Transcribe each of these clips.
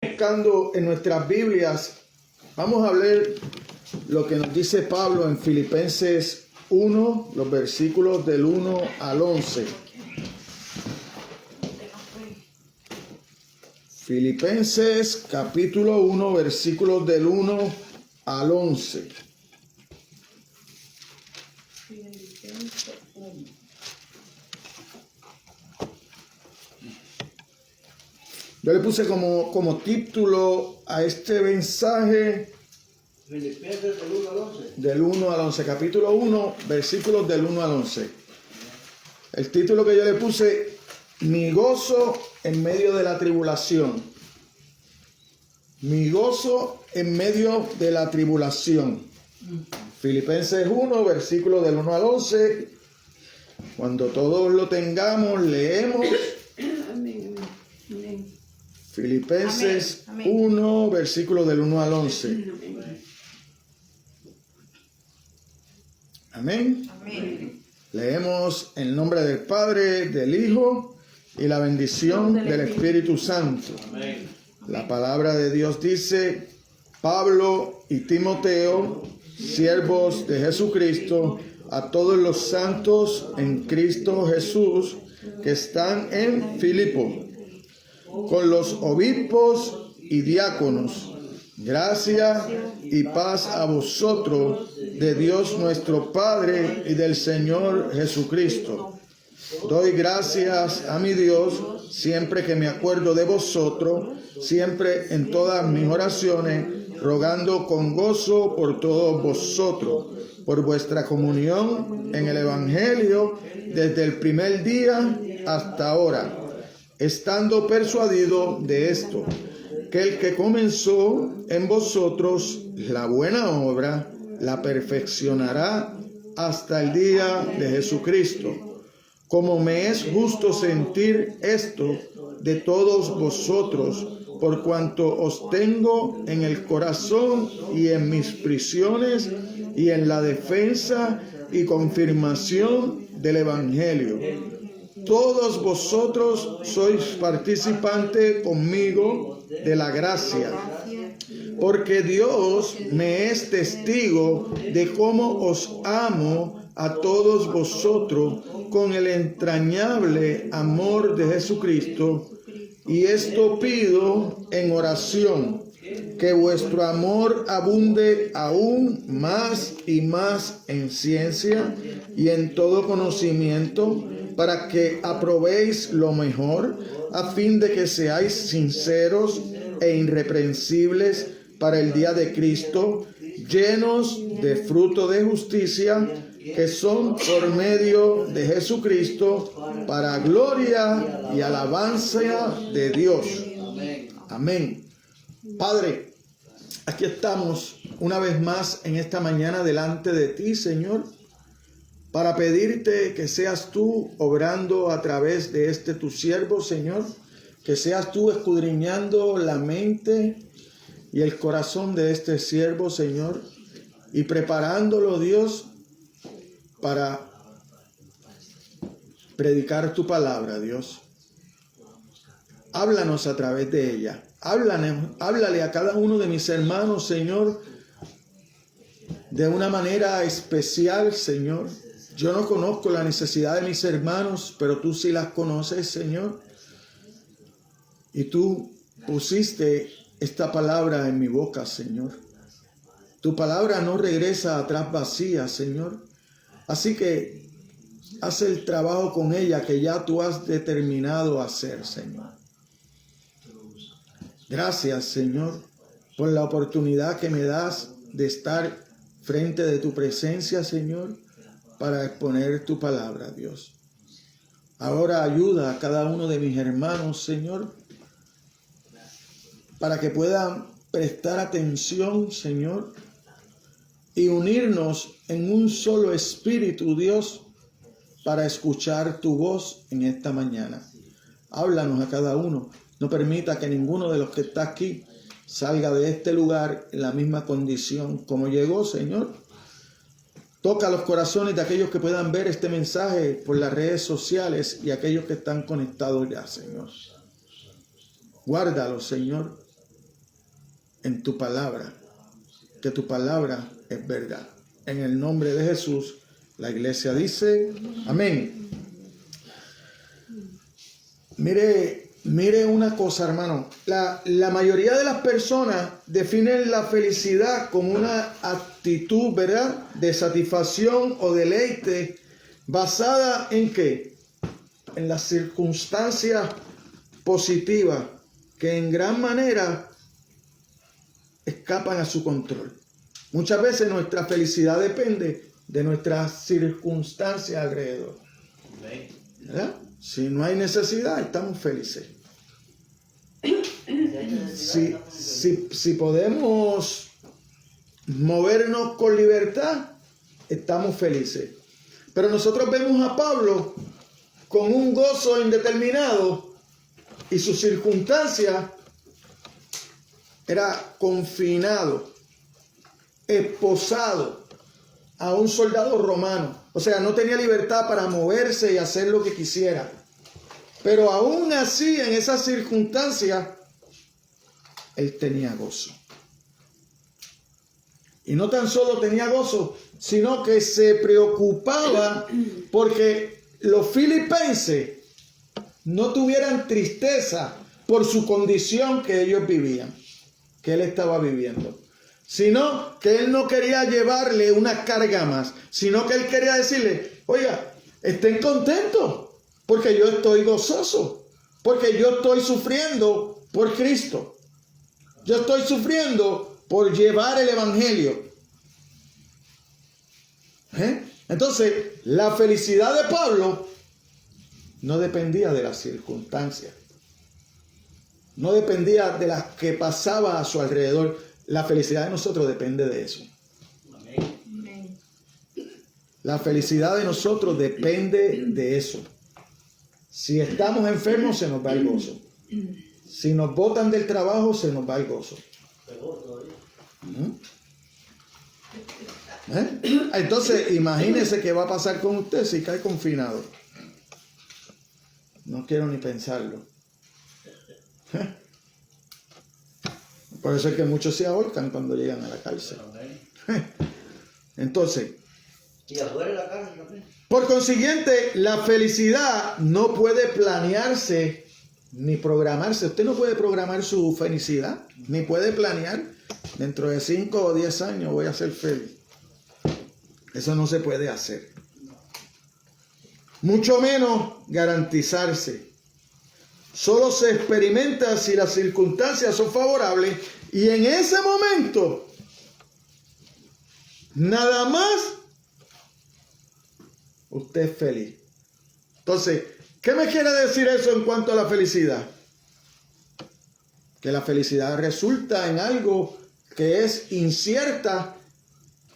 Buscando en nuestras Biblias, vamos a leer lo que nos dice Pablo en Filipenses 1, los versículos del 1 al 11. Filipenses capítulo 1, versículos del 1 al 11. Yo le puse como título a este mensaje Filipenses del 1 al 11. del 1 al 11, capítulo 1, versículos del 1 al 11. El título que yo le puse, mi gozo en medio de la tribulación. Mi gozo en medio de la tribulación. Filipenses 1, versículos del 1 al 11. Cuando todos lo tengamos, leemos. Filipenses 1, versículo del 1 al 11. Amén. Amén. Leemos en el nombre del Padre, del Hijo y la bendición del Espíritu Santo. Amén. La palabra de Dios dice: Pablo y Timoteo, siervos de Jesucristo, a todos los santos en Cristo Jesús que están en Filipo, con los obispos y diáconos, gracia y paz a vosotros de Dios nuestro Padre y del Señor Jesucristo. Doy gracias a mi Dios siempre que me acuerdo de vosotros, siempre en todas mis oraciones, rogando con gozo por todos vosotros, por vuestra comunión en el Evangelio desde el primer día hasta ahora, estando persuadido de esto, que el que comenzó en vosotros la buena obra, la perfeccionará hasta el día de Jesucristo. Como me es justo sentir esto de todos vosotros, por cuanto os tengo en el corazón y en mis prisiones y en la defensa y confirmación del Evangelio. Todos vosotros sois participantes conmigo de la gracia, porque Dios me es testigo de cómo os amo a todos vosotros con el entrañable amor de Jesucristo. Y esto pido en oración, que vuestro amor abunde aún más y más en ciencia y en todo conocimiento, para que aprobéis lo mejor, a fin de que seáis sinceros e irreprensibles para el día de Cristo, llenos de fruto de justicia, que son por medio de Jesucristo, para gloria y alabanza de Dios. Amén. Padre, aquí estamos una vez más en esta mañana delante de ti, Señor, para pedirte que seas tú obrando a través de este tu siervo, Señor, que seas tú escudriñando la mente y el corazón de este siervo, Señor, y preparándolo, Dios, para predicar tu palabra, Dios. Háblanos a través de ella. Háblale a cada uno de mis hermanos, Señor, de una manera especial, Señor. Yo no conozco la necesidad de mis hermanos, pero tú sí las conoces, Señor. Y tú pusiste esta palabra en mi boca, Señor. Tu palabra no regresa atrás vacía, Señor. Así que haz el trabajo con ella que ya tú has determinado hacer, Señor. Gracias, Señor, por la oportunidad que me das de estar frente de tu presencia, Señor, para exponer tu palabra, Dios. Ahora ayuda a cada uno de mis hermanos, Señor, para que puedan prestar atención, Señor, y unirnos en un solo espíritu, Dios, para escuchar tu voz en esta mañana. Háblanos a cada uno. No permita que ninguno de los que está aquí salga de este lugar en la misma condición como llegó, Señor. Toca los corazones de aquellos que puedan ver este mensaje por las redes sociales y aquellos que están conectados ya, Señor. Guárdalos, Señor. en tu palabra, que tu palabra es verdad. En el nombre de Jesús, la iglesia dice, amén. Mire una cosa, hermano. La mayoría de las personas definen la felicidad como una actitud, ¿verdad?, de satisfacción o deleite basada en ¿qué? En las circunstancias positivas que en gran manera escapan a su control. Muchas veces nuestra felicidad depende de nuestras circunstancias alrededor, ¿verdad? Si no hay necesidad, estamos felices. Si podemos movernos con libertad, estamos felices. Pero nosotros vemos a Pablo con un gozo indeterminado y su circunstancia era confinado, esposado a un soldado romano. O sea, no tenía libertad para moverse y hacer lo que quisiera. Pero aún así, en esas circunstancias, él tenía gozo. Y no tan solo tenía gozo, sino que se preocupaba porque los filipenses no tuvieran tristeza por su condición que ellos vivían, que él estaba viviendo. Sino que él no quería llevarle una carga más, sino que él quería decirle, oiga, estén contentos, porque yo estoy gozoso, porque yo estoy sufriendo por Cristo. Yo estoy sufriendo por llevar el evangelio. Entonces, la felicidad de Pablo no dependía de las circunstancias, no dependía de las que pasaba a su alrededor. La felicidad de nosotros depende de eso. Amén. La felicidad de nosotros depende de eso. Si estamos enfermos, se nos va el gozo. Si nos botan del trabajo, se nos va el gozo. Entonces, imagínese qué va a pasar con usted si cae confinado. No quiero ni pensarlo. Por eso es que muchos se ahorcan cuando llegan a la cárcel. Entonces, por consiguiente, la felicidad no puede planearse ni programarse. Usted no puede programar su felicidad, ni puede planear dentro de 5 o 10 años voy a ser feliz. Eso no se puede hacer. Mucho menos garantizarse. Solo se experimenta si las circunstancias son favorables y en ese momento, nada más, usted es feliz. Entonces, ¿qué me quiere decir eso en cuanto a la felicidad? Que la felicidad resulta en algo que es incierta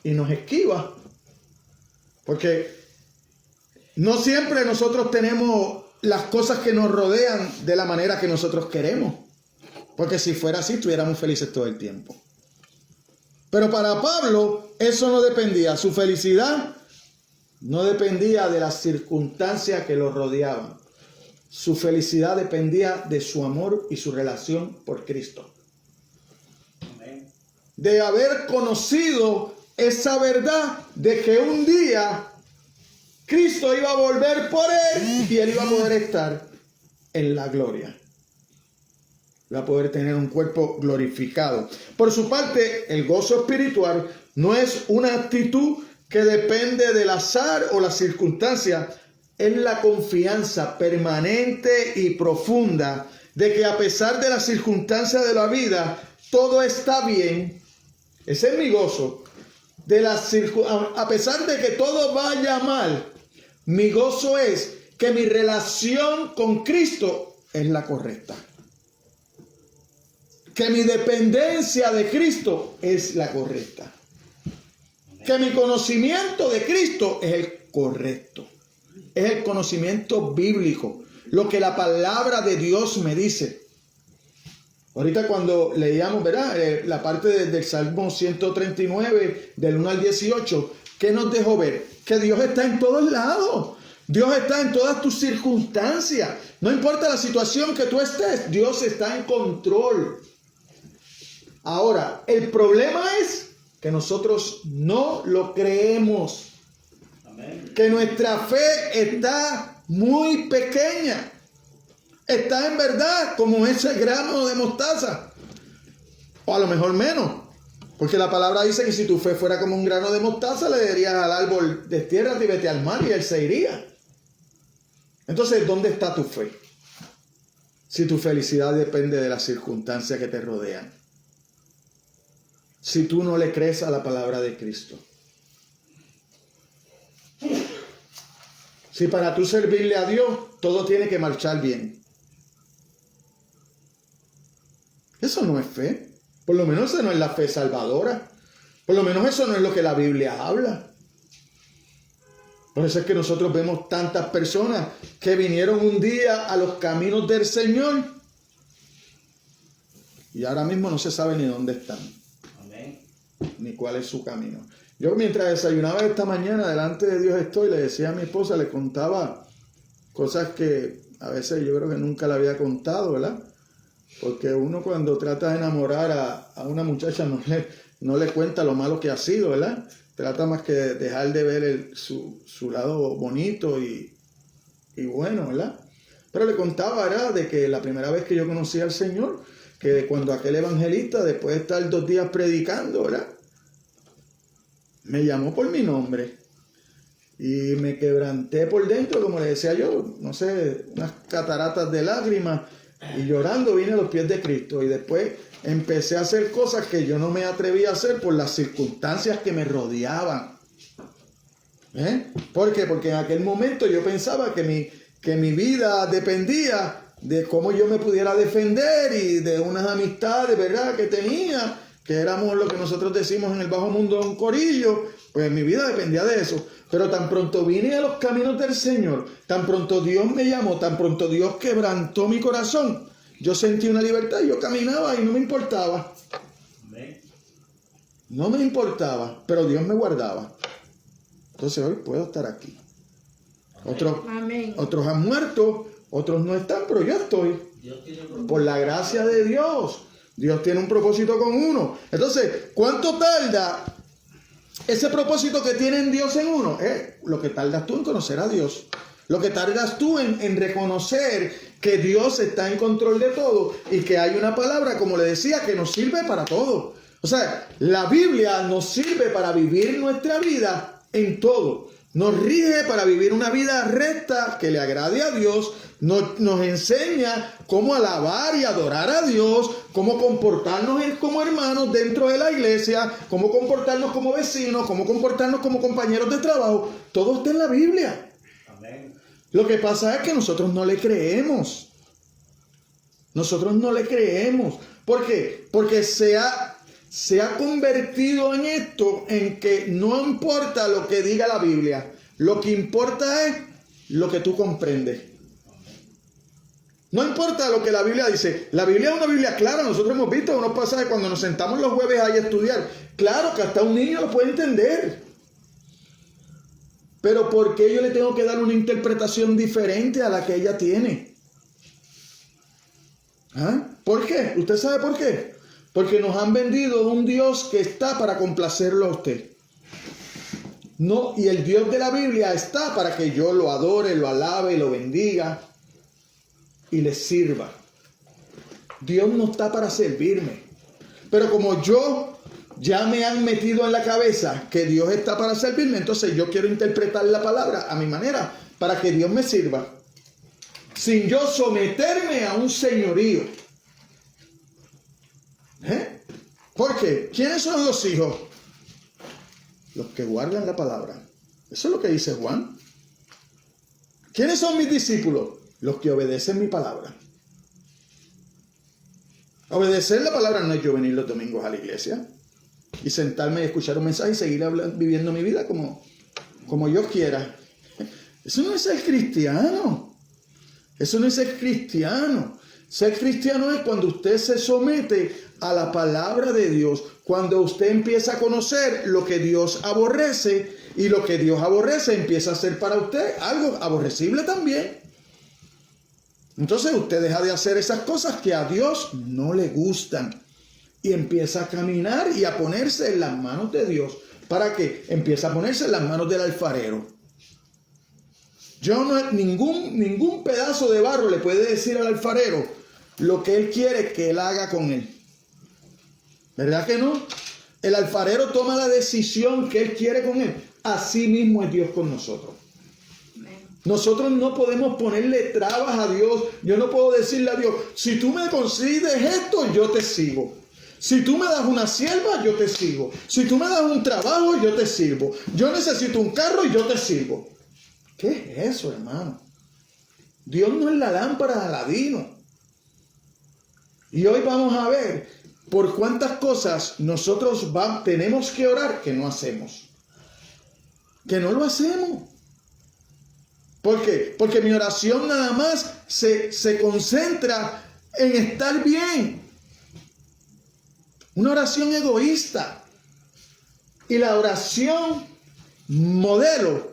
y nos esquiva. Porque no siempre nosotros tenemos las cosas que nos rodean de la manera que nosotros queremos. Porque si fuera así, estuviéramos felices todo el tiempo. Pero para Pablo, eso no dependía. Su felicidad no dependía de las circunstancias que lo rodeaban. Su felicidad dependía de su amor y su relación por Cristo. De haber conocido esa verdad de que un día Cristo iba a volver por él y él iba a poder estar en la gloria. Iba a poder tener un cuerpo glorificado. Por su parte, el gozo espiritual no es una actitud que depende del azar o las circunstancias. Es la confianza permanente y profunda de que a pesar de las circunstancias de la vida, todo está bien. Ese es mi gozo. A pesar de que todo vaya mal, mi gozo es que mi relación con Cristo es la correcta. Que mi dependencia de Cristo es la correcta. Que mi conocimiento de Cristo es el correcto. Es el conocimiento bíblico. Lo que la palabra de Dios me dice. Ahorita cuando leíamos, ¿verdad? La parte del Salmo 139, del 1 al 18, ¿qué nos dejó ver? Que Dios está en todos lados. Dios está en todas tus circunstancias. No importa la situación que tú estés, Dios está en control. Ahora, el problema es que nosotros no lo creemos. Amén. Que nuestra fe está muy pequeña. Está en verdad como ese grano de mostaza. O a lo mejor menos. Porque la palabra dice que si tu fe fuera como un grano de mostaza, le dirías al árbol, destiérrate y vete al mar, y él se iría. Entonces, ¿dónde está tu fe? Si tu felicidad depende de las circunstancias que te rodean. Si tú no le crees a la palabra de Cristo. Si para tú servirle a Dios, todo tiene que marchar bien. Eso no es fe. Por lo menos eso no es la fe salvadora. Por lo menos eso no es lo que la Biblia habla. Por eso es que nosotros vemos tantas personas que vinieron un día a los caminos del Señor y ahora mismo no se sabe ni dónde están. Amén. Ni cuál es su camino. Yo mientras desayunaba esta mañana, delante de Dios estoy, le decía a mi esposa, le contaba cosas que a veces yo creo que nunca le había contado, ¿verdad? Porque uno cuando trata de enamorar a una muchacha no le cuenta lo malo que ha sido, ¿verdad? Trata más que de dejar de ver su lado bonito y bueno, ¿verdad? Pero le contaba, ¿verdad? De que la primera vez que yo conocí al Señor, que cuando aquel evangelista, después de estar 2 días predicando, ¿verdad? Me llamó por mi nombre y me quebranté por dentro, como le decía yo, no sé, unas cataratas de lágrimas, y llorando vine a los pies de Cristo. Y después empecé a hacer cosas que yo no me atreví a hacer por las circunstancias que me rodeaban. ¿Por qué? Porque en aquel momento yo pensaba que mi vida dependía de cómo yo me pudiera defender y de unas amistades, ¿verdad?, que tenía, que éramos lo que nosotros decimos en el bajo mundo, un corillo. Pues mi vida dependía de eso. Pero tan pronto vine a los caminos del Señor, tan pronto Dios me llamó, tan pronto Dios quebrantó mi corazón, yo sentí una libertad y yo caminaba y no me importaba. Amén. No me importaba, pero Dios me guardaba. Entonces hoy puedo estar aquí. Otros han muerto, otros no están, pero yo estoy. Dios tiene propósito. Por la gracia de Dios. Dios tiene un propósito con uno. Entonces, ¿cuánto tarda ese propósito que tiene Dios en uno? Lo que tardas tú en conocer a Dios. Lo que tardas tú en reconocer que Dios está en control de todo y que hay una palabra, como le decía, que nos sirve para todo. O sea, la Biblia nos sirve para vivir nuestra vida en todo. Nos rige para vivir una vida recta que le agrade a Dios. Nos enseña cómo alabar y adorar a Dios, cómo comportarnos como hermanos dentro de la iglesia, cómo comportarnos como vecinos, cómo comportarnos como compañeros de trabajo. Todo está en la Biblia. Amén. Lo que pasa es que nosotros no le creemos. Nosotros no le creemos. ¿Por qué? Porque se ha convertido en esto, en que no importa lo que diga la Biblia. Lo que importa es lo que tú comprendes. No importa lo que la Biblia dice. La Biblia es una Biblia clara. Nosotros hemos visto unos pasajes cuando nos sentamos los jueves ahí a estudiar. Claro que hasta un niño lo puede entender. Pero ¿por qué yo le tengo que dar una interpretación diferente a la que ella tiene? ¿Por qué? ¿Usted sabe por qué? Porque nos han vendido un Dios que está para complacerlo a usted. No, y el Dios de la Biblia está para que yo lo adore, lo alabe, lo bendiga y le sirva. Dios no está para servirme. Pero como ya me han metido en la cabeza que Dios está para servirme, entonces yo quiero interpretar la palabra a mi manera para que Dios me sirva, sin yo someterme a un señorío. ¿Por qué? ¿Quiénes son los hijos? Los que guardan la palabra. Eso es lo que dice Juan. ¿Quiénes son mis discípulos? Los que obedecen mi palabra. Obedecer la palabra no es yo venir los domingos a la iglesia y sentarme y escuchar un mensaje y seguir viviendo mi vida como yo quiera. Eso no es ser cristiano. Eso no es ser cristiano. Ser cristiano es cuando usted se somete a la palabra de Dios, cuando usted empieza a conocer lo que Dios aborrece, y lo que Dios aborrece empieza a ser para usted algo aborrecible también. Entonces usted deja de hacer esas cosas que a Dios no le gustan. y empieza a caminar y a ponerse en las manos de Dios. ¿Para qué? Empieza a ponerse en las manos del alfarero. Ningún pedazo de barro le puede decir al alfarero lo que él quiere que él haga con él. ¿Verdad que no? El alfarero toma la decisión que él quiere con él. Así mismo es Dios con nosotros. Nosotros no podemos ponerle trabas a Dios. Yo no puedo decirle a Dios, si tú me concedes esto, yo te sigo. Si tú me das una sierva, yo te sigo. Si tú me das un trabajo, yo te sirvo. Yo necesito un carro y yo te sirvo. ¿Qué es eso, hermano? Dios no es la lámpara de Aladino. Y hoy vamos a ver por cuántas cosas nosotros tenemos que orar que no hacemos. Que no lo hacemos. ¿Por qué? Porque mi oración nada más se concentra en estar bien. Una oración egoísta. Y la oración modelo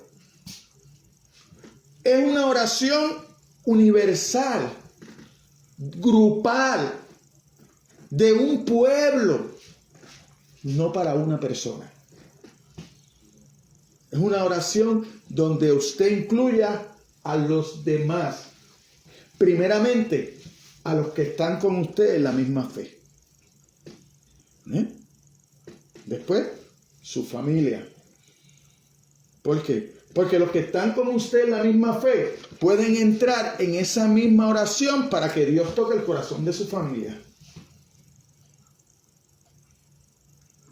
es una oración universal, grupal, de un pueblo, no para una persona. Es una oración donde usted incluya a los demás. Primeramente, a los que están con usted en la misma fe. Después, su familia. ¿Por qué? Porque los que están con usted en la misma fe pueden entrar en esa misma oración para que Dios toque el corazón de su familia.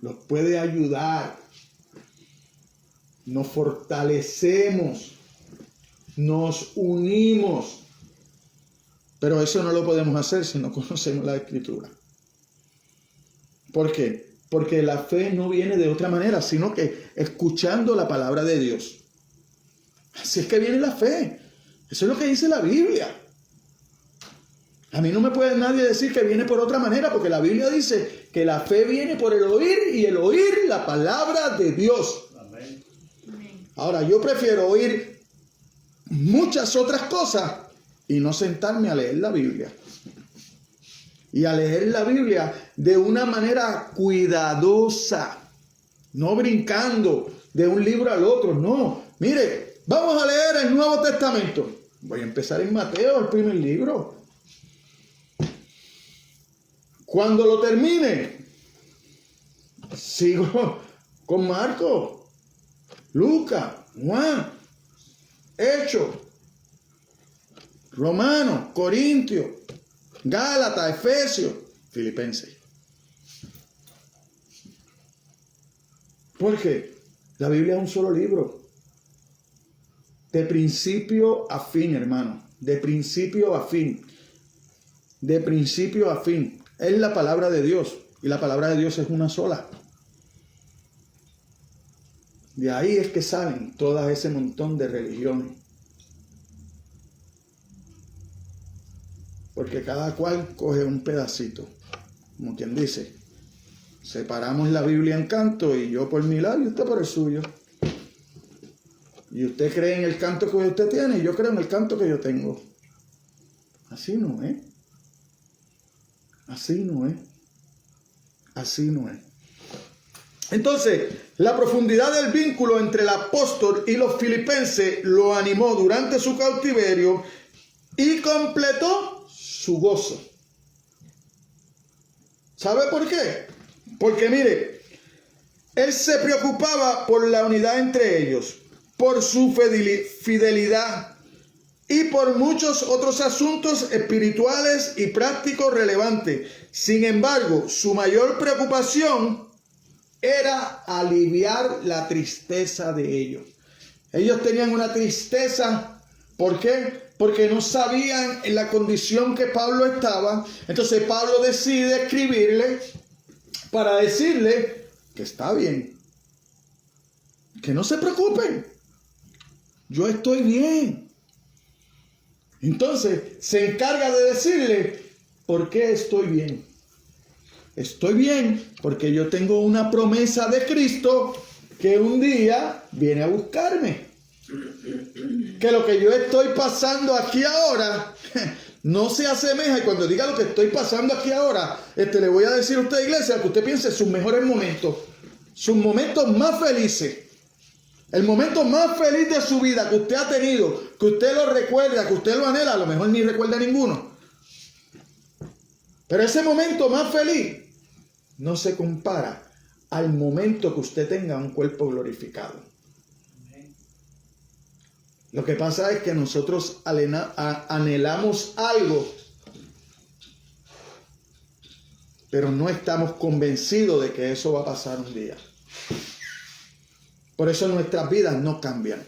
Los puede ayudar. Nos fortalecemos. Nos unimos. Pero eso no lo podemos hacer si no conocemos la Escritura. ¿Por qué? Porque la fe no viene de otra manera, sino que escuchando la palabra de Dios. Así es que viene la fe. Eso es lo que dice la Biblia. A mí no me puede nadie decir que viene por otra manera, porque la Biblia dice que la fe viene por el oír y el oír la palabra de Dios. Amén. Ahora, yo prefiero oír muchas otras cosas y no sentarme a leer la Biblia. Y a leer la Biblia de una manera cuidadosa, no brincando de un libro al otro, no. Mire, vamos a leer el Nuevo Testamento. Voy a empezar en Mateo, el primer libro. Cuando lo termine, sigo con Marcos, Lucas, Juan, Hechos, Romanos, Corintios, Gálatas, Efesios, Filipenses. ¿Por qué? La Biblia es un solo libro. De principio a fin, hermano. De principio a fin. De principio a fin. Es la palabra de Dios. Y la palabra de Dios es una sola. De ahí es que salen todo ese montón de religiones. Porque cada cual coge un pedacito. Como quien dice, separamos la Biblia en canto y yo por mi lado y usted por el suyo. Y usted cree en el canto que usted tiene y yo creo en el canto que yo tengo. Así no es. Así no es. Así no es. Entonces, la profundidad del vínculo entre el apóstol y los filipenses lo animó durante su cautiverio y completó su gozo. ¿Sabe por qué? Porque mire, él se preocupaba por la unidad entre ellos, por su fidelidad y por muchos otros asuntos espirituales y prácticos relevantes. Sin embargo, su mayor preocupación era aliviar la tristeza de ellos. Ellos tenían una tristeza. ¿Por qué? Porque no sabían en la condición que Pablo estaba. Entonces Pablo decide escribirle para decirle que está bien, que no se preocupen, yo estoy bien. Entonces se encarga de decirle por qué estoy bien. Estoy bien porque yo tengo una promesa de Cristo que un día viene a buscarme. Que lo que yo estoy pasando aquí ahora no se asemeja, y cuando diga lo que estoy pasando aquí ahora, le voy a decir a usted, iglesia, que usted piense sus mejores momentos, sus momentos más felices, el momento más feliz de su vida que usted ha tenido, que usted lo recuerda, que usted lo anhela, a lo mejor ni recuerda ninguno. Pero ese momento más feliz no se compara al momento que usted tenga un cuerpo glorificado. Lo que pasa es que nosotros anhelamos algo, pero no estamos convencidos de que eso va a pasar un día. Por eso nuestras vidas no cambian,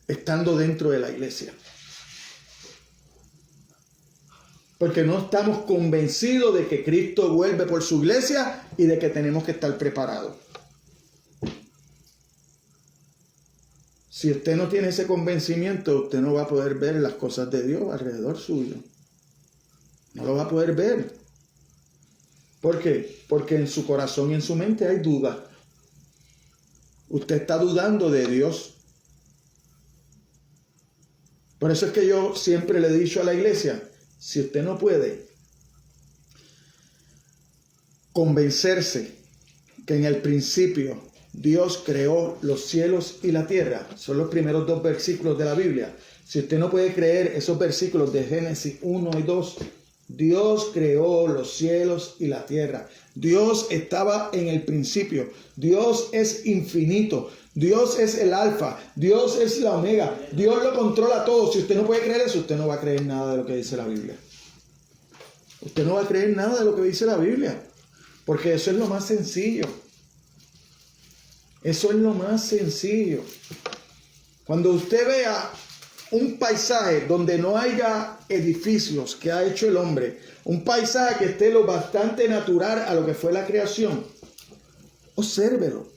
estando dentro de la iglesia. Porque no estamos convencidos de que Cristo vuelve por su iglesia y de que tenemos que estar preparados. Si usted no tiene ese convencimiento, usted no va a poder ver las cosas de Dios alrededor suyo. No lo va a poder ver. ¿Por qué? Porque en su corazón y en su mente hay duda. Usted está dudando de Dios. Por eso es que yo siempre le he dicho a la iglesia, si usted no puede convencerse que en el principio Dios creó los cielos y la tierra, son los primeros 2 versículos de la Biblia. Si usted no puede creer esos versículos de Génesis 1 y 2, Dios creó los cielos y la tierra. Dios estaba en el principio. Dios es infinito. Dios es el alfa. Dios es la omega. Dios lo controla todo. Si usted no puede creer eso, usted no va a creer nada de lo que dice la Biblia. Usted no va a creer nada de lo que dice la Biblia. Porque eso es lo más sencillo. Eso es lo más sencillo. Cuando usted vea un paisaje donde no haya edificios que ha hecho el hombre, un paisaje que esté lo bastante natural a lo que fue la creación, obsérvelo.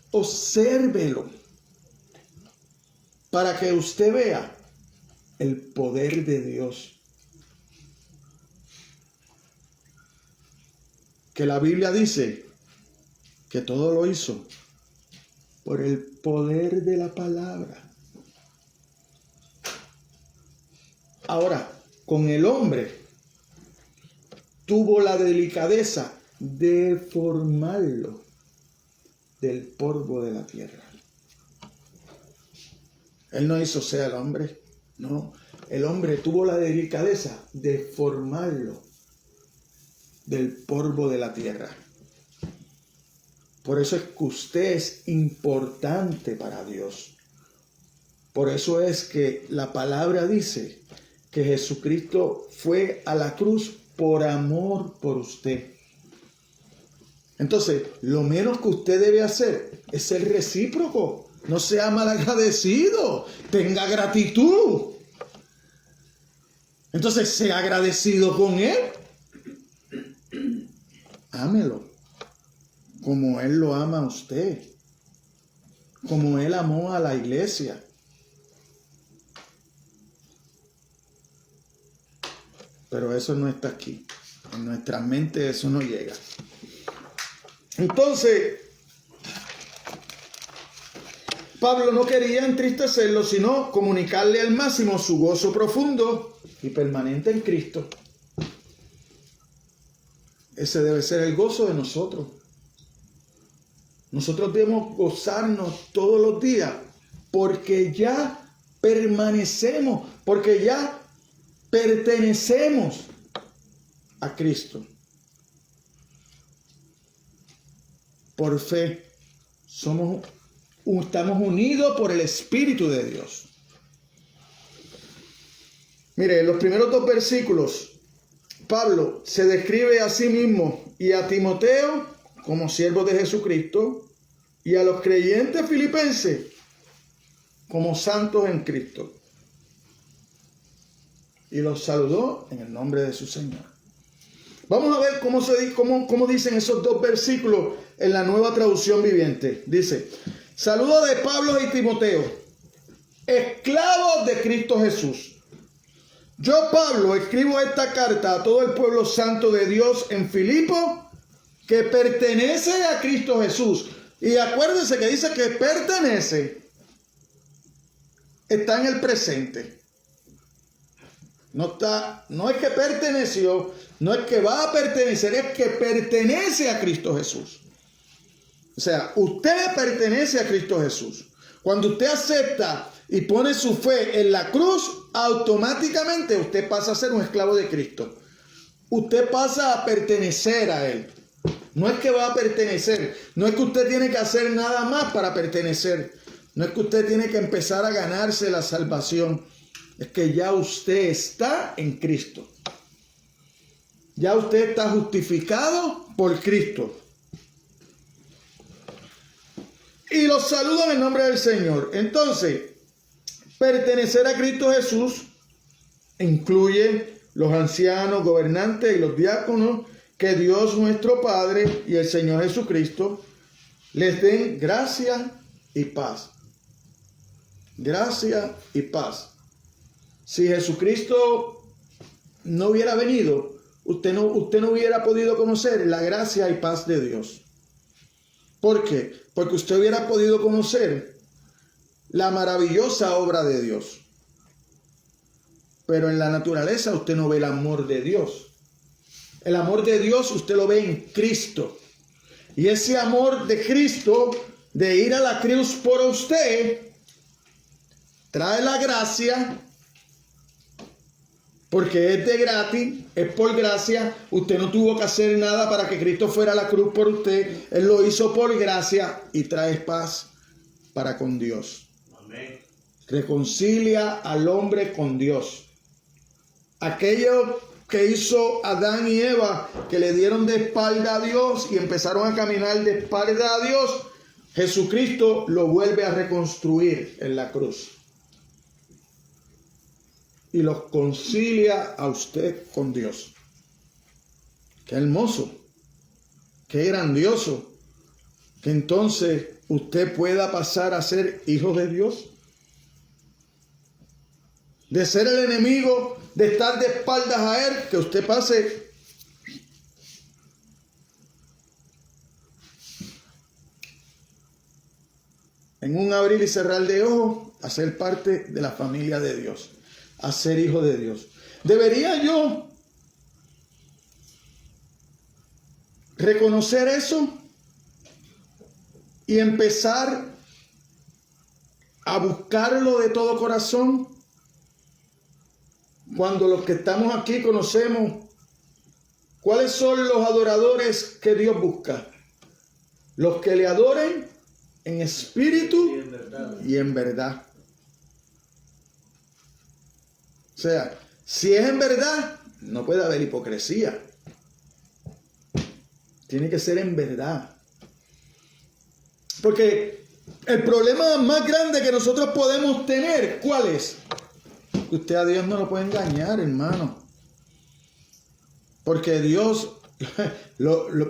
Obsérvelo. Para que usted vea el poder de Dios. Que la Biblia dice que todo lo hizo por el poder de la palabra. Ahora, con el hombre tuvo la delicadeza de formarlo del polvo de la tierra. Él no hizo sea el hombre, no. El hombre tuvo la delicadeza de formarlo del polvo de la tierra. Por eso es que usted es importante para Dios. Por eso es que la palabra dice que Jesucristo fue a la cruz por amor por usted. Entonces, lo menos que usted debe hacer es ser recíproco. No sea malagradecido. Tenga gratitud. Entonces, sea agradecido con Él. Ámelo. Como Él lo ama a usted. Como Él amó a la iglesia. Pero eso no está aquí. En nuestra mente eso no llega. Entonces, Pablo no quería entristecerlo, sino comunicarle al máximo su gozo profundo y permanente en Cristo. Ese debe ser el gozo de nosotros. Nosotros debemos gozarnos todos los días porque ya permanecemos, porque ya pertenecemos a Cristo. Por fe estamos unidos por el Espíritu de Dios. Mire, en los primeros 2 versículos, Pablo se describe a sí mismo y a Timoteo como siervos de Jesucristo y a los creyentes filipenses como santos en Cristo. Y los saludó en el nombre de su Señor. Vamos a ver cómo dicen esos 2 versículos en la Nueva Traducción Viviente. Dice: saludo de Pablo y Timoteo, esclavos de Cristo Jesús. Yo, Pablo, escribo esta carta a todo el pueblo santo de Dios en Filipo, que pertenece a Cristo Jesús. Y acuérdense que dice que pertenece. Está en el presente. No es que perteneció, no es que va a pertenecer, es que pertenece a Cristo Jesús. O sea, usted pertenece a Cristo Jesús. Cuando usted acepta y pone su fe en la cruz, automáticamente usted pasa a ser un esclavo de Cristo. Usted pasa a pertenecer a Él. No es que va a pertenecer, no es que usted tiene que hacer nada más para pertenecer. No es que usted tiene que empezar a ganarse la salvación. Es que ya usted está en Cristo. Ya usted está justificado por Cristo. Y los saludo en el nombre del Señor. Entonces, pertenecer a Cristo Jesús incluye los ancianos, gobernantes y los diáconos, que Dios nuestro Padre y el Señor Jesucristo les den gracia y paz. Gracia y paz. Si Jesucristo no hubiera venido, usted no hubiera podido conocer la gracia y paz de Dios. ¿Por qué? Porque usted hubiera podido conocer la maravillosa obra de Dios. Pero en la naturaleza usted no ve el amor de Dios. El amor de Dios usted lo ve en Cristo. Y ese amor de Cristo, de ir a la cruz por usted, trae la gracia, porque es de gratis, es por gracia. Usted no tuvo que hacer nada para que Cristo fuera a la cruz por usted. Él lo hizo por gracia y trae paz para con Dios. Amén. Reconcilia al hombre con Dios. Aquello que hizo Adán y Eva, que le dieron de espalda a Dios y empezaron a caminar de espalda a Dios, Jesucristo lo vuelve a reconstruir en la cruz. Y los concilia a usted con Dios. Qué hermoso, qué grandioso, que entonces usted pueda pasar a ser hijo de Dios. De ser el enemigo, de estar de espaldas a Él, que usted pase en un abrir y cerrar de ojos a ser parte de la familia de Dios, a ser hijo de Dios. ¿Debería yo reconocer eso y empezar a buscarlo de todo corazón? Cuando los que estamos aquí conocemos cuáles son los adoradores que Dios busca. Los que le adoren en espíritu y en verdad. O sea, si es en verdad, no puede haber hipocresía. Tiene que ser en verdad. Porque el problema más grande que nosotros podemos tener, ¿cuál es? Usted a Dios no lo puede engañar, hermano. Porque Dios,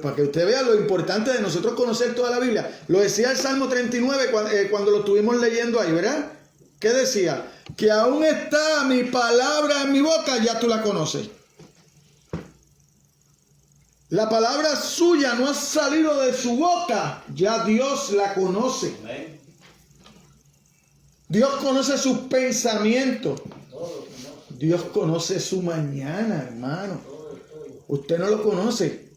para que usted vea lo importante de nosotros conocer toda la Biblia. Lo decía el Salmo 39 cuando lo estuvimos leyendo ahí, ¿verdad? ¿Qué decía? Que aún está mi palabra en mi boca, ya tú la conoces. La palabra suya no ha salido de su boca, ya Dios la conoce. Amén. Dios conoce sus pensamientos. Dios conoce su mañana, hermano. Usted no lo conoce.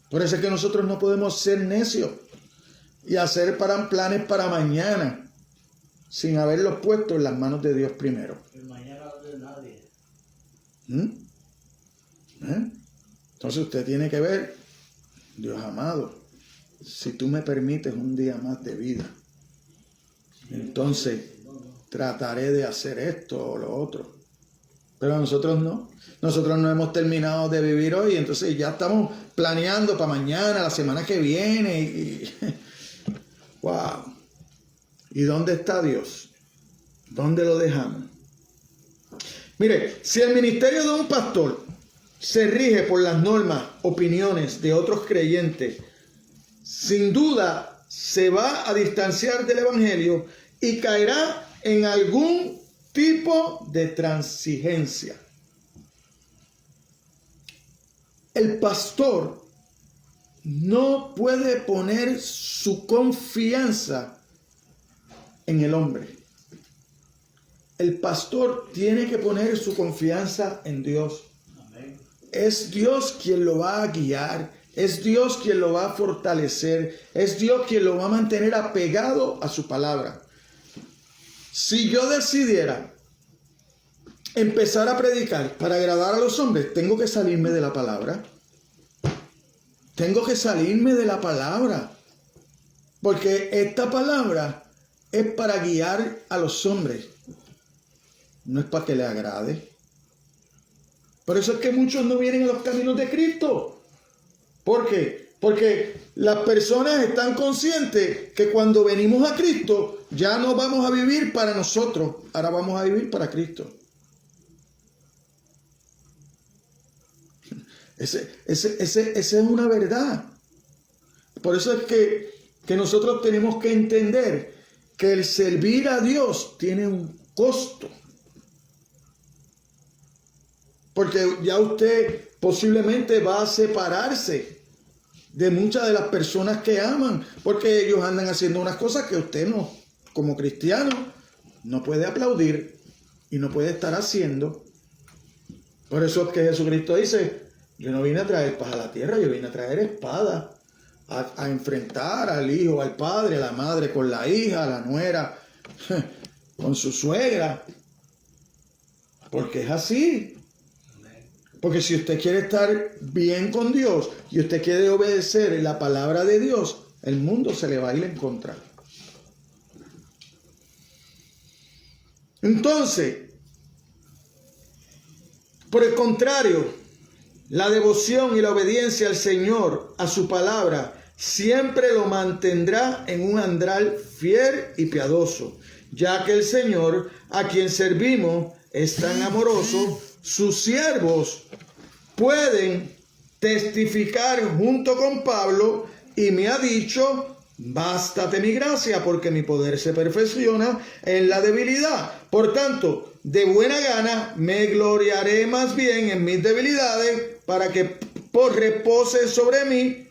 Por eso es que nosotros no podemos ser necios y hacer planes para mañana sin haberlos puesto en las manos de Dios primero. El mañana no es de nadie. Entonces usted tiene que ver, Dios amado, si tú me permites un día más de vida, entonces trataré de hacer esto o lo otro. Pero nosotros no. Nosotros no hemos terminado de vivir hoy, entonces ya estamos planeando para mañana, la semana que viene. ¡Wow! ¿Y dónde está Dios? ¿Dónde lo dejamos? Mire, si el ministerio de un pastor se rige por las normas, opiniones de otros creyentes, sin duda se va a distanciar del evangelio y caerá en algún tipo de transigencia. El pastor no puede poner su confianza en el hombre. el pastor tiene que poner su confianza en Dios. Amén. Es Dios quien lo va a guiar. Es Dios quien lo va a fortalecer. Es Dios quien lo va a mantener apegado a su palabra. Si yo decidiera empezar a predicar para agradar a los hombres, tengo que salirme de la palabra. Tengo que salirme de la palabra. Porque esta palabra es para guiar a los hombres. No es para que le agrade. Por eso es que muchos no vienen a los caminos de Cristo. ¿Por qué? Porque las personas están conscientes que cuando venimos a Cristo ya no vamos a vivir para nosotros, ahora vamos a vivir para Cristo. Esa es una verdad. Por eso es que nosotros tenemos que entender que el servir a Dios tiene un costo. Porque ya usted posiblemente va a separarse de muchas de las personas que aman, porque ellos andan haciendo unas cosas que usted no, como cristiano, no puede aplaudir y no puede estar haciendo. Por eso es que Jesucristo dice, yo no vine a traer paz a la tierra, yo vine a traer espada, a enfrentar al hijo, al padre, a la madre con la hija, a la nuera, con su suegra, porque es así. Porque si usted quiere estar bien con Dios y usted quiere obedecer la palabra de Dios, el mundo se le va a ir en contra. Entonces, por el contrario, la devoción y la obediencia al Señor, a su palabra, siempre lo mantendrá en un andar fiel y piadoso, ya que el Señor, a quien servimos, es tan amoroso. Sus siervos pueden testificar junto con Pablo y me ha dicho, bástate mi gracia porque mi poder se perfecciona en la debilidad. Por tanto, de buena gana me gloriaré más bien en mis debilidades para que repose sobre mí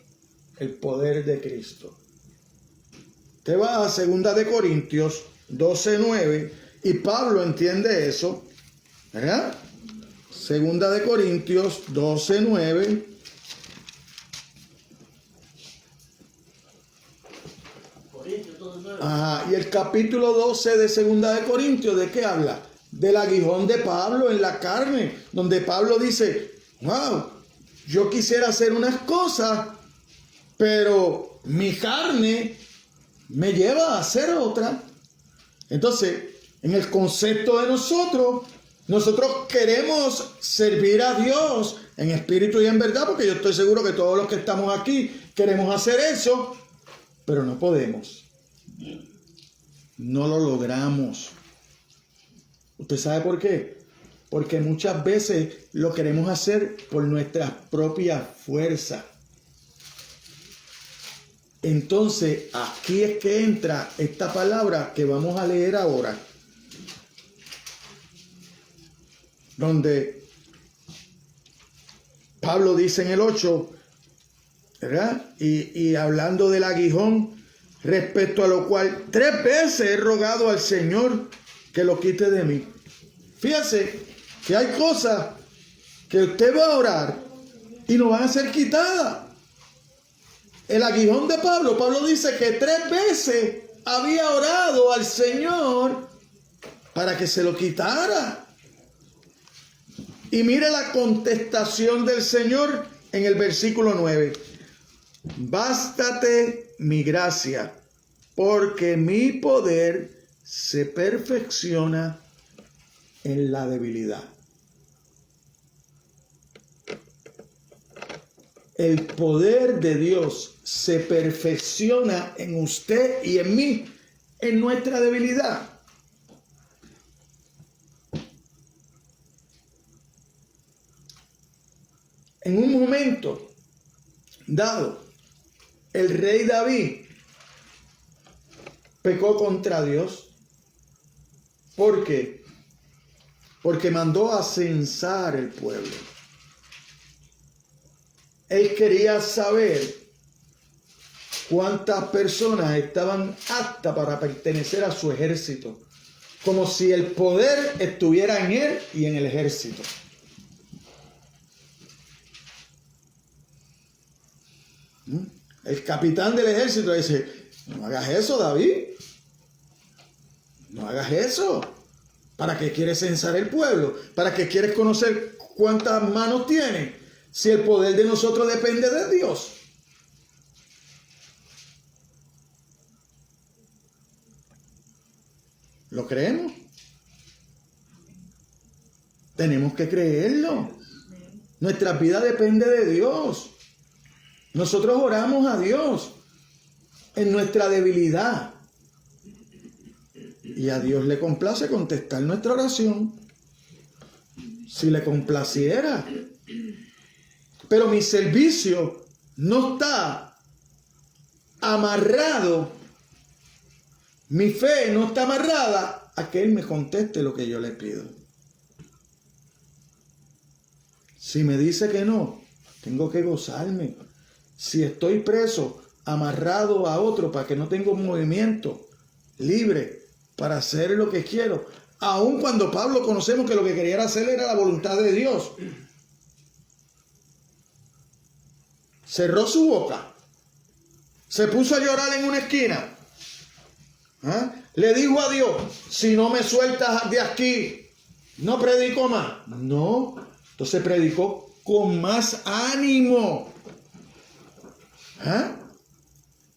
el poder de Cristo. Te va a 2 de Corintios 12:9 y Pablo entiende eso, ¿verdad? 2 de Corintios 12:9. Y el capítulo 12 de 2 de Corintios, ¿de qué habla? Del aguijón de Pablo en la carne, donde Pablo dice, wow, yo quisiera hacer unas cosas, pero mi carne me lleva a hacer otra. Entonces, en el concepto de nosotros queremos servir a Dios en espíritu y en verdad, porque yo estoy seguro que todos los que estamos aquí queremos hacer eso, pero no podemos. No lo logramos. ¿Usted sabe por qué? Porque muchas veces lo queremos hacer por nuestras propias fuerzas. Entonces, aquí es que entra esta palabra que vamos a leer ahora, donde Pablo dice en el 8, ¿verdad? Y hablando del aguijón, respecto a lo cual 3 veces he rogado al Señor que lo quite de mí. Fíjese que hay cosas que usted va a orar y no van a ser quitadas. El aguijón de Pablo dice que 3 veces había orado al Señor para que se lo quitara. Y mire la contestación del Señor en el versículo 9. Bástate mi gracia, porque mi poder se perfecciona en la debilidad. El poder de Dios se perfecciona en usted y en mí, en nuestra debilidad. En un momento dado, el rey David pecó contra Dios. ¿Por qué? Porque mandó a censar el pueblo. Él quería saber cuántas personas estaban aptas para pertenecer a su ejército. como si el poder estuviera en él y en el ejército. El capitán del ejército dice, no hagas eso, David. No hagas eso. ¿Para qué quieres censar el pueblo? ¿Para qué quieres conocer cuántas manos tiene? Si el poder de nosotros depende de Dios. ¿Lo creemos? Tenemos que creerlo. Nuestra vida depende de Dios. Nosotros oramos a Dios en nuestra debilidad. Y a Dios le complace contestar nuestra oración. Si le complaciera. Pero mi servicio no está amarrado. Mi fe no está amarrada a que Él me conteste lo que yo le pido. Si me dice que no, tengo que gozarme. Si estoy preso, amarrado a otro para que no tenga un movimiento libre para hacer lo que quiero. Aun cuando Pablo conocemos que lo que quería hacer era la voluntad de Dios. Cerró su boca. Se puso a llorar en una esquina. Le dijo a Dios, si no me sueltas de aquí, no predico más. No, entonces predicó con más ánimo.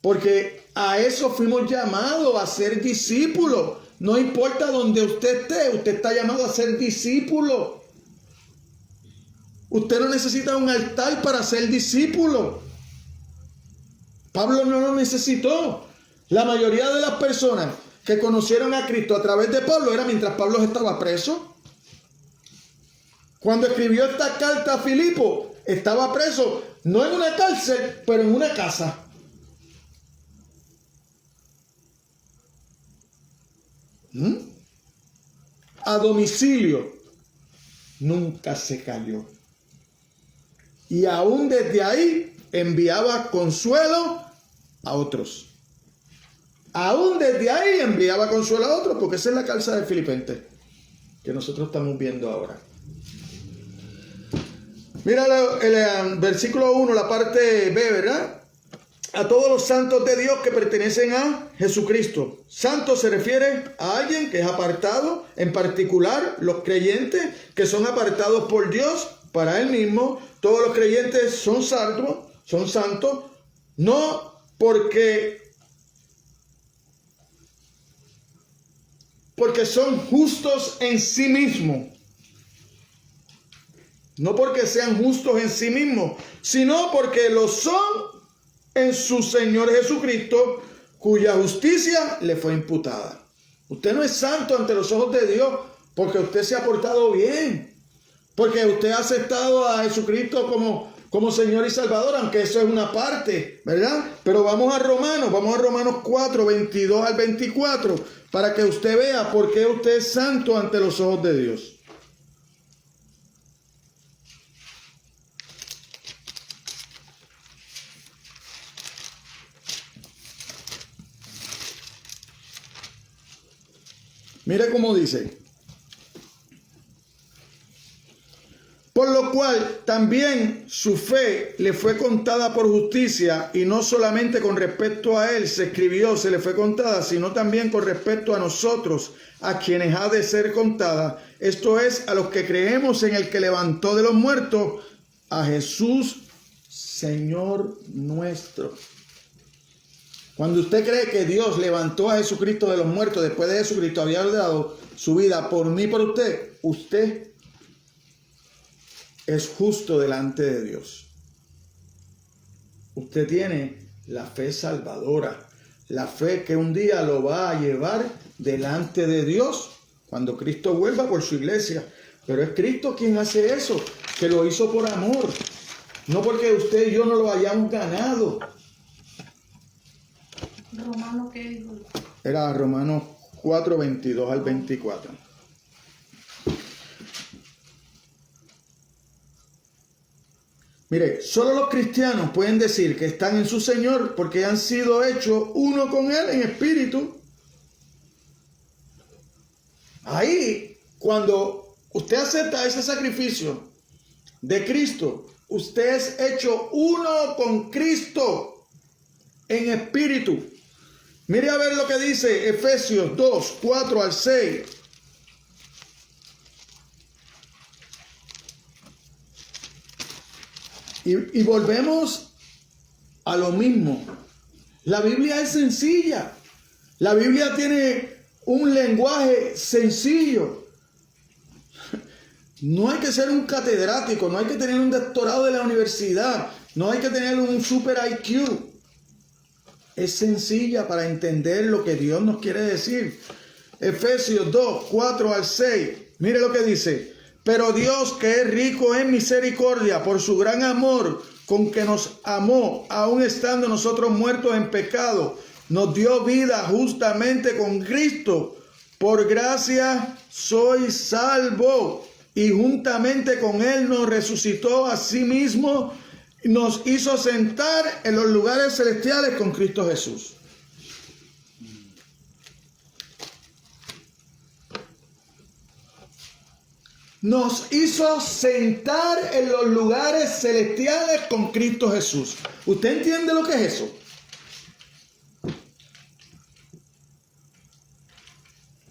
Porque a eso fuimos llamados, a ser discípulos. No importa donde usted está llamado a ser discípulo. Usted no necesita un altar para ser discípulo. Pablo no lo necesitó. La mayoría de las personas que conocieron a Cristo a través de Pablo era mientras Pablo estaba preso. Cuando escribió esta carta a Filipo, estaba preso, no en una cárcel, pero en una casa. A domicilio. Nunca se cayó. Y aún desde ahí enviaba consuelo a otros. Aún desde ahí enviaba consuelo a otros, porque esa es la cárcel de Filipenses que nosotros estamos viendo ahora. Mira el versículo 1, la parte B, ¿verdad? A todos los santos de Dios que pertenecen a Jesucristo. Santo se refiere a alguien que es apartado, en particular los creyentes que son apartados por Dios para Él mismo. Todos los creyentes son santos, no porque son justos en sí mismos. No porque sean justos en sí mismos, sino porque lo son en su Señor Jesucristo, cuya justicia le fue imputada. Usted no es santo ante los ojos de Dios porque usted se ha portado bien, porque usted ha aceptado a Jesucristo como Señor y Salvador, aunque eso es una parte, ¿verdad? Pero vamos a Romanos 4, 22 al 24, para que usted vea por qué usted es santo ante los ojos de Dios. Mire cómo dice. Por lo cual también su fe le fue contada por justicia, y no solamente con respecto a él se le fue contada, sino también con respecto a nosotros, a quienes ha de ser contada. Esto es, a los que creemos en el que levantó de los muertos a Jesús, Señor nuestro. Cuando usted cree que Dios levantó a Jesucristo de los muertos, después de Jesucristo había dado su vida por mí y por usted, usted es justo delante de Dios. Usted tiene la fe salvadora, la fe que un día lo va a llevar delante de Dios cuando Cristo vuelva por su iglesia. Pero es Cristo quien hace eso, que lo hizo por amor, no porque usted y yo no lo hayamos ganado. ¿Romano qué dijo? Era Romanos 4, 22 al 24. Mire, solo los cristianos pueden decir que están en su Señor porque han sido hechos uno con Él en espíritu. Ahí, cuando usted acepta ese sacrificio de Cristo, usted es hecho uno con Cristo en espíritu. Mire a ver lo que dice Efesios 2, 4 al 6. Y volvemos a lo mismo. La Biblia es sencilla. La Biblia tiene un lenguaje sencillo. No hay que ser un catedrático, no hay que tener un doctorado de la universidad, no hay que tener un super IQ. Es sencilla para entender lo que Dios nos quiere decir. Efesios 2, 4 al 6. Mire lo que dice. Pero Dios, que es rico en misericordia, por su gran amor con que nos amó, aun estando nosotros muertos en pecado, nos dio vida justamente con Cristo. Por gracia sois salvos. Y juntamente con Él nos resucitó a sí mismo y nos hizo sentar en los lugares celestiales con Cristo Jesús. Nos hizo sentar en los lugares celestiales con Cristo Jesús. ¿Usted entiende lo que es eso?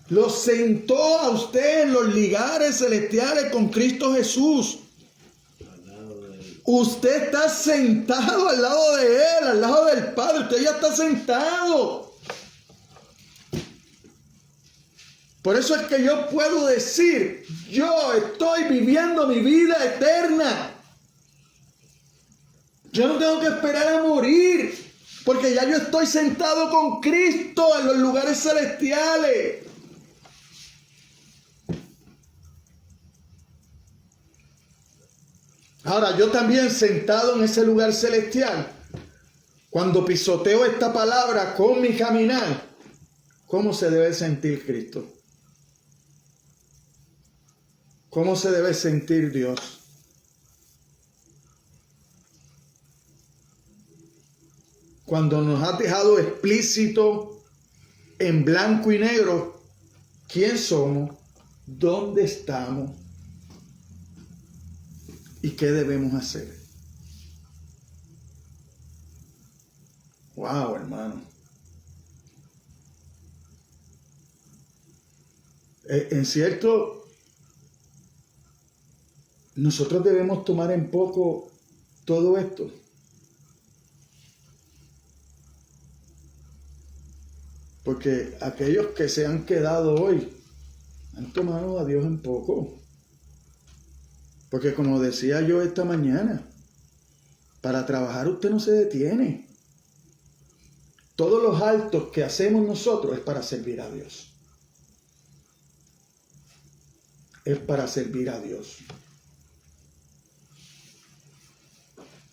Lo sentó a usted en los lugares celestiales con Cristo Jesús. Usted está sentado al lado de Él, al lado del Padre. Usted ya está sentado. Por eso es que yo puedo decir, yo estoy viviendo mi vida eterna. Yo no tengo que esperar a morir, porque ya yo estoy sentado con Cristo en los lugares celestiales. Ahora, yo también sentado en ese lugar celestial, cuando pisoteo esta palabra con mi caminar, ¿cómo se debe sentir Cristo? ¿Cómo se debe sentir Dios? Cuando nos ha dejado explícito en blanco y negro quién somos, dónde estamos y qué debemos hacer. Wow, hermano. En cierto, nosotros debemos tomar en poco todo esto. Porque aquellos que se han quedado hoy han tomado a Dios en poco. Porque como decía yo esta mañana, para trabajar usted no se detiene. Todos los actos que hacemos nosotros es para servir a Dios. Es para servir a Dios.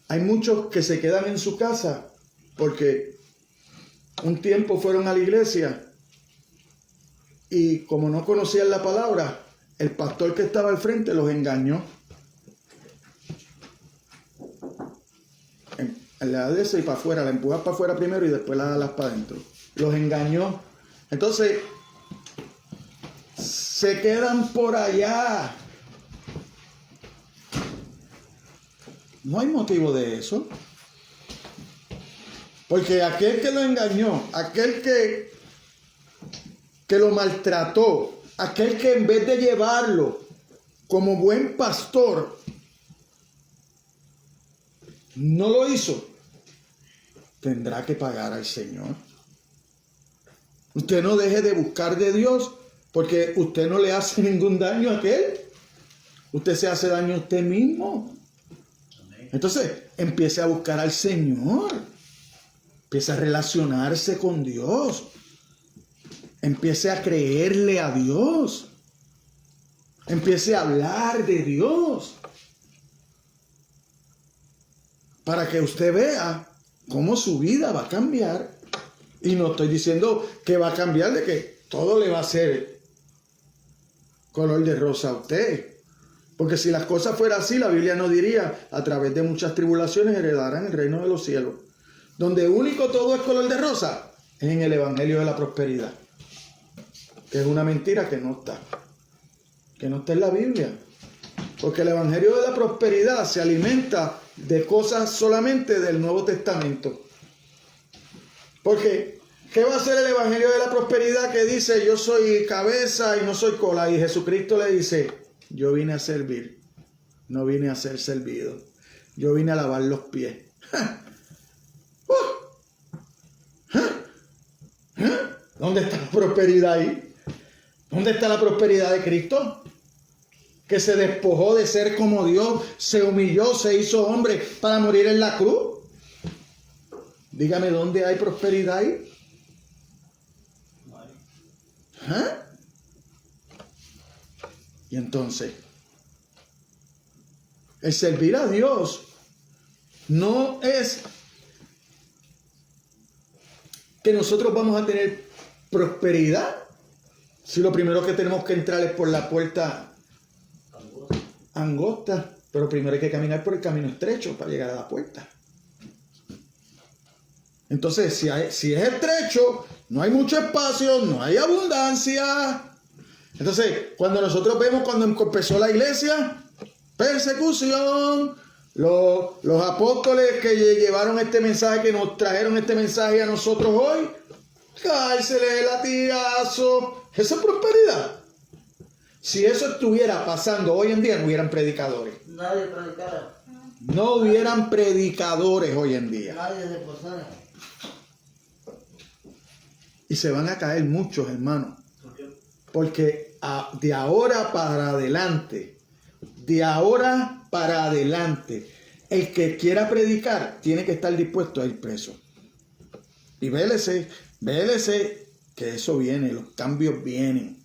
Hay muchos que se quedan en su casa porque un tiempo fueron a la iglesia y como no conocían la palabra, el pastor que estaba al frente los engañó. Le da de eso y para afuera, la empuja para afuera primero y después la da para adentro. Los engañó. Entonces, se quedan por allá. No hay motivo de eso. Porque aquel que lo engañó, aquel que lo maltrató, aquel que en vez de llevarlo como buen pastor, no lo hizo, tendrá que pagar al Señor. Usted no deje de buscar de Dios, porque usted no le hace ningún daño a aquel. Usted se hace daño a usted mismo. Entonces, empiece a buscar al Señor. Empiece a relacionarse con Dios. Empiece a creerle a Dios. Empiece a hablar de Dios. Para que usted vea cómo su vida va a cambiar. Y no estoy diciendo que va a cambiar de que todo le va a ser color de rosa a usted. Porque si las cosas fueran así, la Biblia no diría, a través de muchas tribulaciones heredarán el reino de los cielos. Donde único todo es color de rosa, es en el Evangelio de la Prosperidad. que es una mentira que no está en la Biblia. Porque el evangelio de la prosperidad se alimenta de cosas solamente del Nuevo Testamento. Porque, ¿qué va a hacer el evangelio de la prosperidad que dice yo soy cabeza y no soy cola? Y Jesucristo le dice, yo vine a servir, no vine a ser servido. Yo vine a lavar los pies. ¿Dónde está la prosperidad ahí? ¿Dónde está la prosperidad de Cristo? Que se despojó de ser como Dios, se humilló, se hizo hombre para morir en la cruz. Dígame, ¿dónde hay prosperidad ahí? ¿Ah? Y entonces, el servir a Dios no es que nosotros vamos a tener prosperidad si lo primero que tenemos que entrar es por la puerta angosta, pero primero hay que caminar por el camino estrecho para llegar a la puerta. Entonces, si es estrecho, no hay mucho espacio, no hay abundancia. Entonces, cuando nosotros vemos cuando empezó la iglesia, persecución, los apóstoles que llevaron este mensaje, que nos trajeron este mensaje a nosotros hoy, cárceles, latigazo, esa es prosperidad. Si eso estuviera pasando hoy en día, no hubieran predicadores. Nadie predicara. No hubieran predicadores hoy en día. Nadie se posara. Y se van a caer muchos, hermanos. ¿Por qué? Porque de ahora para adelante, el que quiera predicar tiene que estar dispuesto a ir preso. Y vélese que eso viene, los cambios vienen.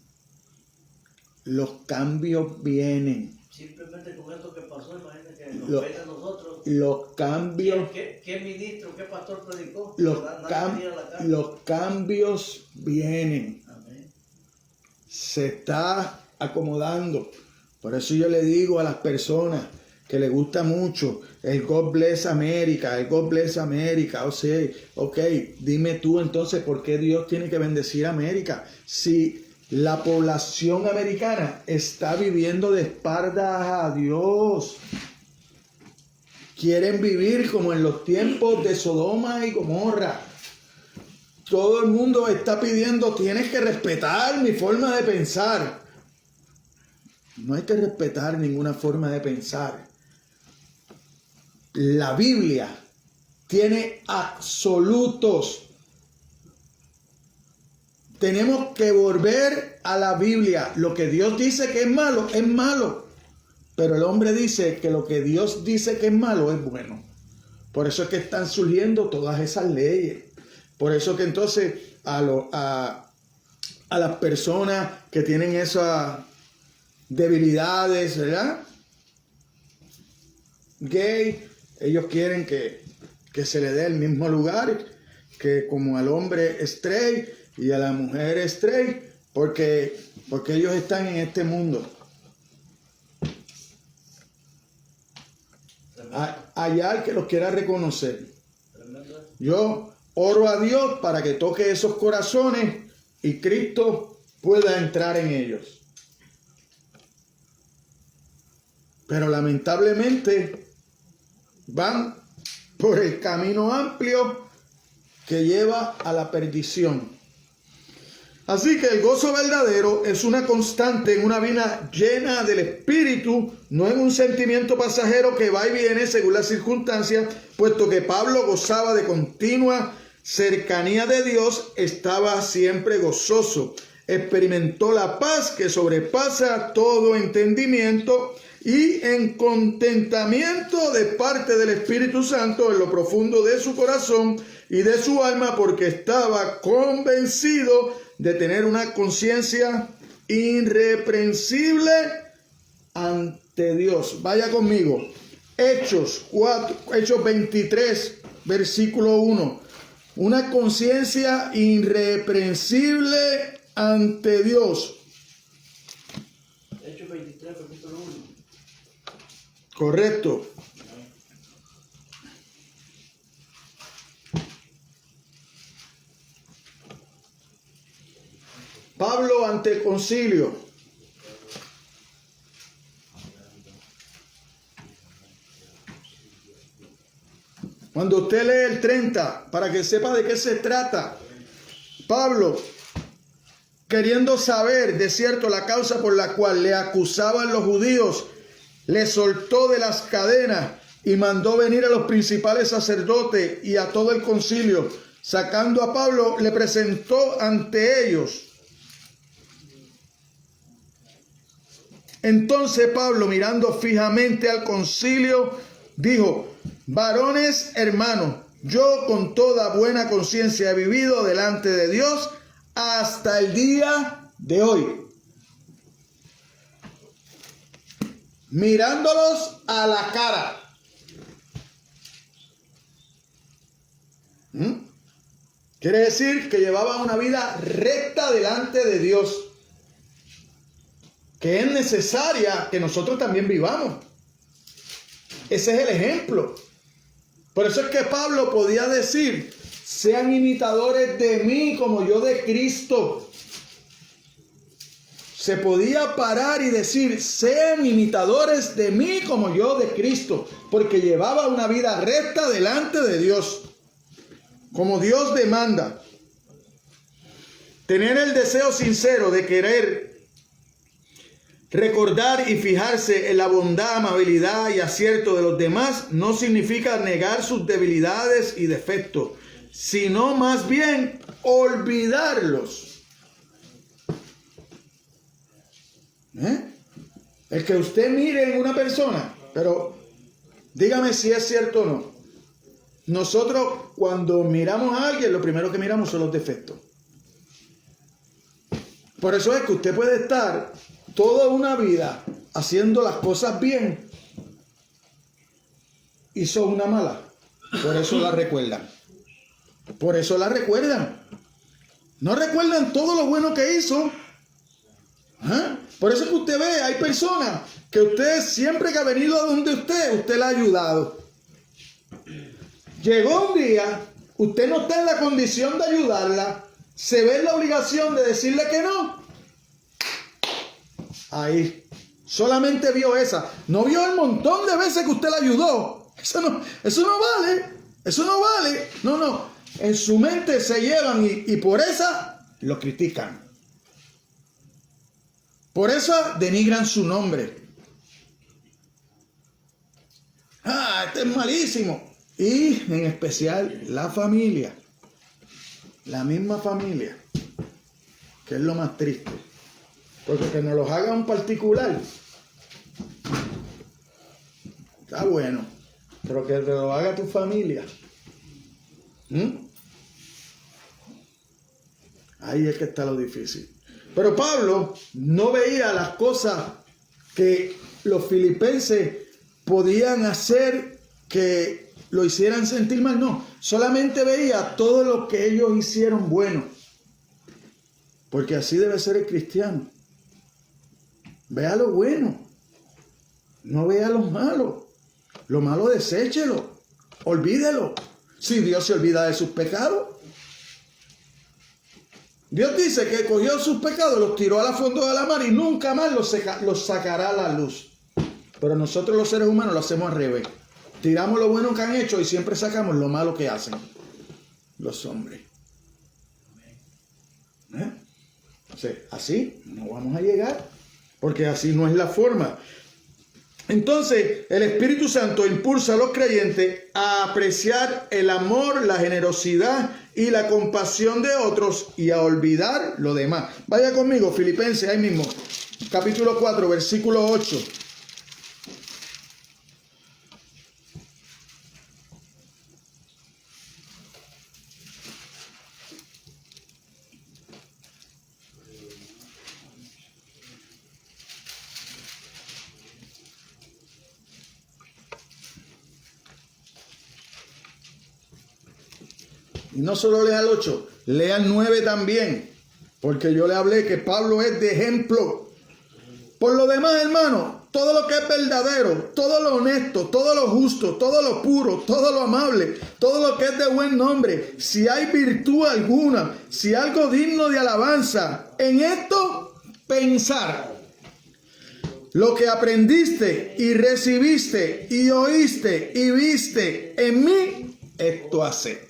Los cambios vienen. Simplemente con esto que pasó, imagínate que nos Lo- ven a nosotros. Los cambios, ¿Qué ministro, qué pastor predicó? los, Nadie cam- venía a la cárcel. los cambios vienen. Amén. Se está acomodando. Por eso yo le digo a las personas que les gusta mucho el God Bless America, O sea, ok, dime tú entonces por qué Dios tiene que bendecir a América. Si la población americana está viviendo de espaldas a Dios. Quieren vivir como en los tiempos de Sodoma y Gomorra. Todo el mundo está pidiendo, tienes que respetar mi forma de pensar. No hay que respetar ninguna forma de pensar. La Biblia tiene absolutos. Tenemos que volver a la Biblia. Lo que Dios dice que es malo, es malo. Pero el hombre dice que lo que Dios dice que es malo es bueno. Por eso es que están surgiendo todas esas leyes. Por eso que entonces a las personas que tienen esas debilidades, ¿verdad? Gay, ellos quieren que se le dé el mismo lugar que como al hombre straight y a la mujer straight, porque ellos están en este mundo. Allá el que los quiera reconocer. Yo oro a Dios para que toque esos corazones y Cristo pueda entrar en ellos. Pero lamentablemente van por el camino amplio que lleva a la perdición. Así que el gozo verdadero es una constante en una vida llena del Espíritu, no en un sentimiento pasajero que va y viene según las circunstancias, puesto que Pablo gozaba de continua cercanía de Dios, estaba siempre gozoso, experimentó la paz que sobrepasa todo entendimiento y en contentamiento de parte del Espíritu Santo en lo profundo de su corazón y de su alma, porque estaba convencido de tener una conciencia irreprensible ante Dios. Vaya conmigo. Hechos 23, versículo 1. Una conciencia irreprensible ante Dios. Hechos 23, versículo 1. Correcto. Pablo ante el concilio. Cuando usted lee el 30, para que sepa de qué se trata, Pablo, queriendo saber de cierto la causa por la cual le acusaban los judíos, le soltó de las cadenas y mandó venir a los principales sacerdotes y a todo el concilio. Sacando a Pablo, le presentó ante ellos. Entonces Pablo, mirando fijamente al concilio, dijo: varones hermanos, yo con toda buena conciencia he vivido delante de Dios hasta el día de hoy, mirándolos a la cara. Quiere decir que llevaba una vida recta delante de Dios, que es necesaria que nosotros también vivamos. Ese es el ejemplo. Por eso es que Pablo podía decir: sean imitadores de mí como yo de Cristo. Se podía parar y decir: sean imitadores de mí como yo de Cristo, porque llevaba una vida recta delante de Dios, como Dios demanda. Tener el deseo sincero de querer recordar y fijarse en la bondad, amabilidad y acierto de los demás no significa negar sus debilidades y defectos, sino más bien olvidarlos. El que usted mire en una persona, pero dígame si es cierto o no. Nosotros cuando miramos a alguien, lo primero que miramos son los defectos. Por eso es que usted puede estar toda una vida haciendo las cosas bien, hizo una mala, por eso la recuerdan. Por eso la recuerdan. No recuerdan todo lo bueno que hizo. Por eso es que usted ve, hay personas que usted siempre que ha venido a donde usted la ha ayudado. Llegó un día, usted no está en la condición de ayudarla, se ve en la obligación de decirle que no. Ahí, solamente vio esa, no vio el montón de veces que usted la ayudó. Eso no vale. No, en su mente se llevan y por esa lo critican. Por eso denigran su nombre. Este es malísimo. Y en especial la familia. La misma familia. Que es lo más triste. Porque que nos los haga un particular. Está bueno. Pero que te lo haga tu familia. Ahí es que está lo difícil. Pero Pablo no veía las cosas que los filipenses podían hacer que lo hicieran sentir mal. No, solamente veía todo lo que ellos hicieron bueno. Porque así debe ser el cristiano. Vea lo bueno. No vea lo malo. Lo malo deséchelo. Olvídelo. Si Dios se olvida de sus pecados. Dios dice que cogió sus pecados, los tiró a la fondo de la mar y nunca más los sacará a la luz. Pero nosotros los seres humanos lo hacemos al revés. Tiramos lo bueno que han hecho y siempre sacamos lo malo que hacen los hombres. Así no vamos a llegar, porque así no es la forma. Entonces, el Espíritu Santo impulsa a los creyentes a apreciar el amor, la generosidad y la compasión de otros y a olvidar lo demás. Vaya conmigo, Filipenses, ahí mismo, capítulo 4, versículo 8. Y no solo lea el 8, lea el 9 también. Porque yo le hablé que Pablo es de ejemplo. Por lo demás, hermano, todo lo que es verdadero, todo lo honesto, todo lo justo, todo lo puro, todo lo amable, todo lo que es de buen nombre, si hay virtud alguna, si algo digno de alabanza, en esto pensar. Lo que aprendiste y recibiste y oíste y viste en mí, esto hace.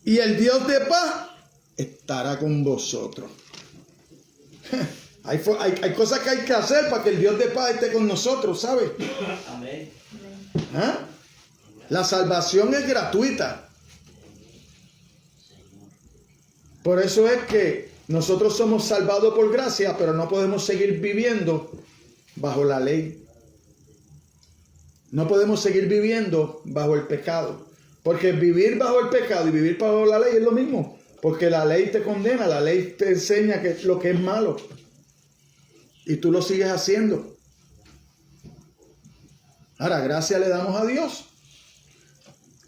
Y el Dios de paz estará con vosotros. Hay cosas que hay que hacer para que el Dios de paz esté con nosotros, ¿sabes? Amén. ¿Ah? La salvación es gratuita. Por eso es que nosotros somos salvados por gracia, pero no podemos seguir viviendo bajo la ley. No podemos seguir viviendo bajo el pecado. Porque vivir bajo el pecado y vivir bajo la ley es lo mismo. Porque la ley te condena, la ley te enseña lo que es malo. Y tú lo sigues haciendo. Ahora, gracias le damos a Dios,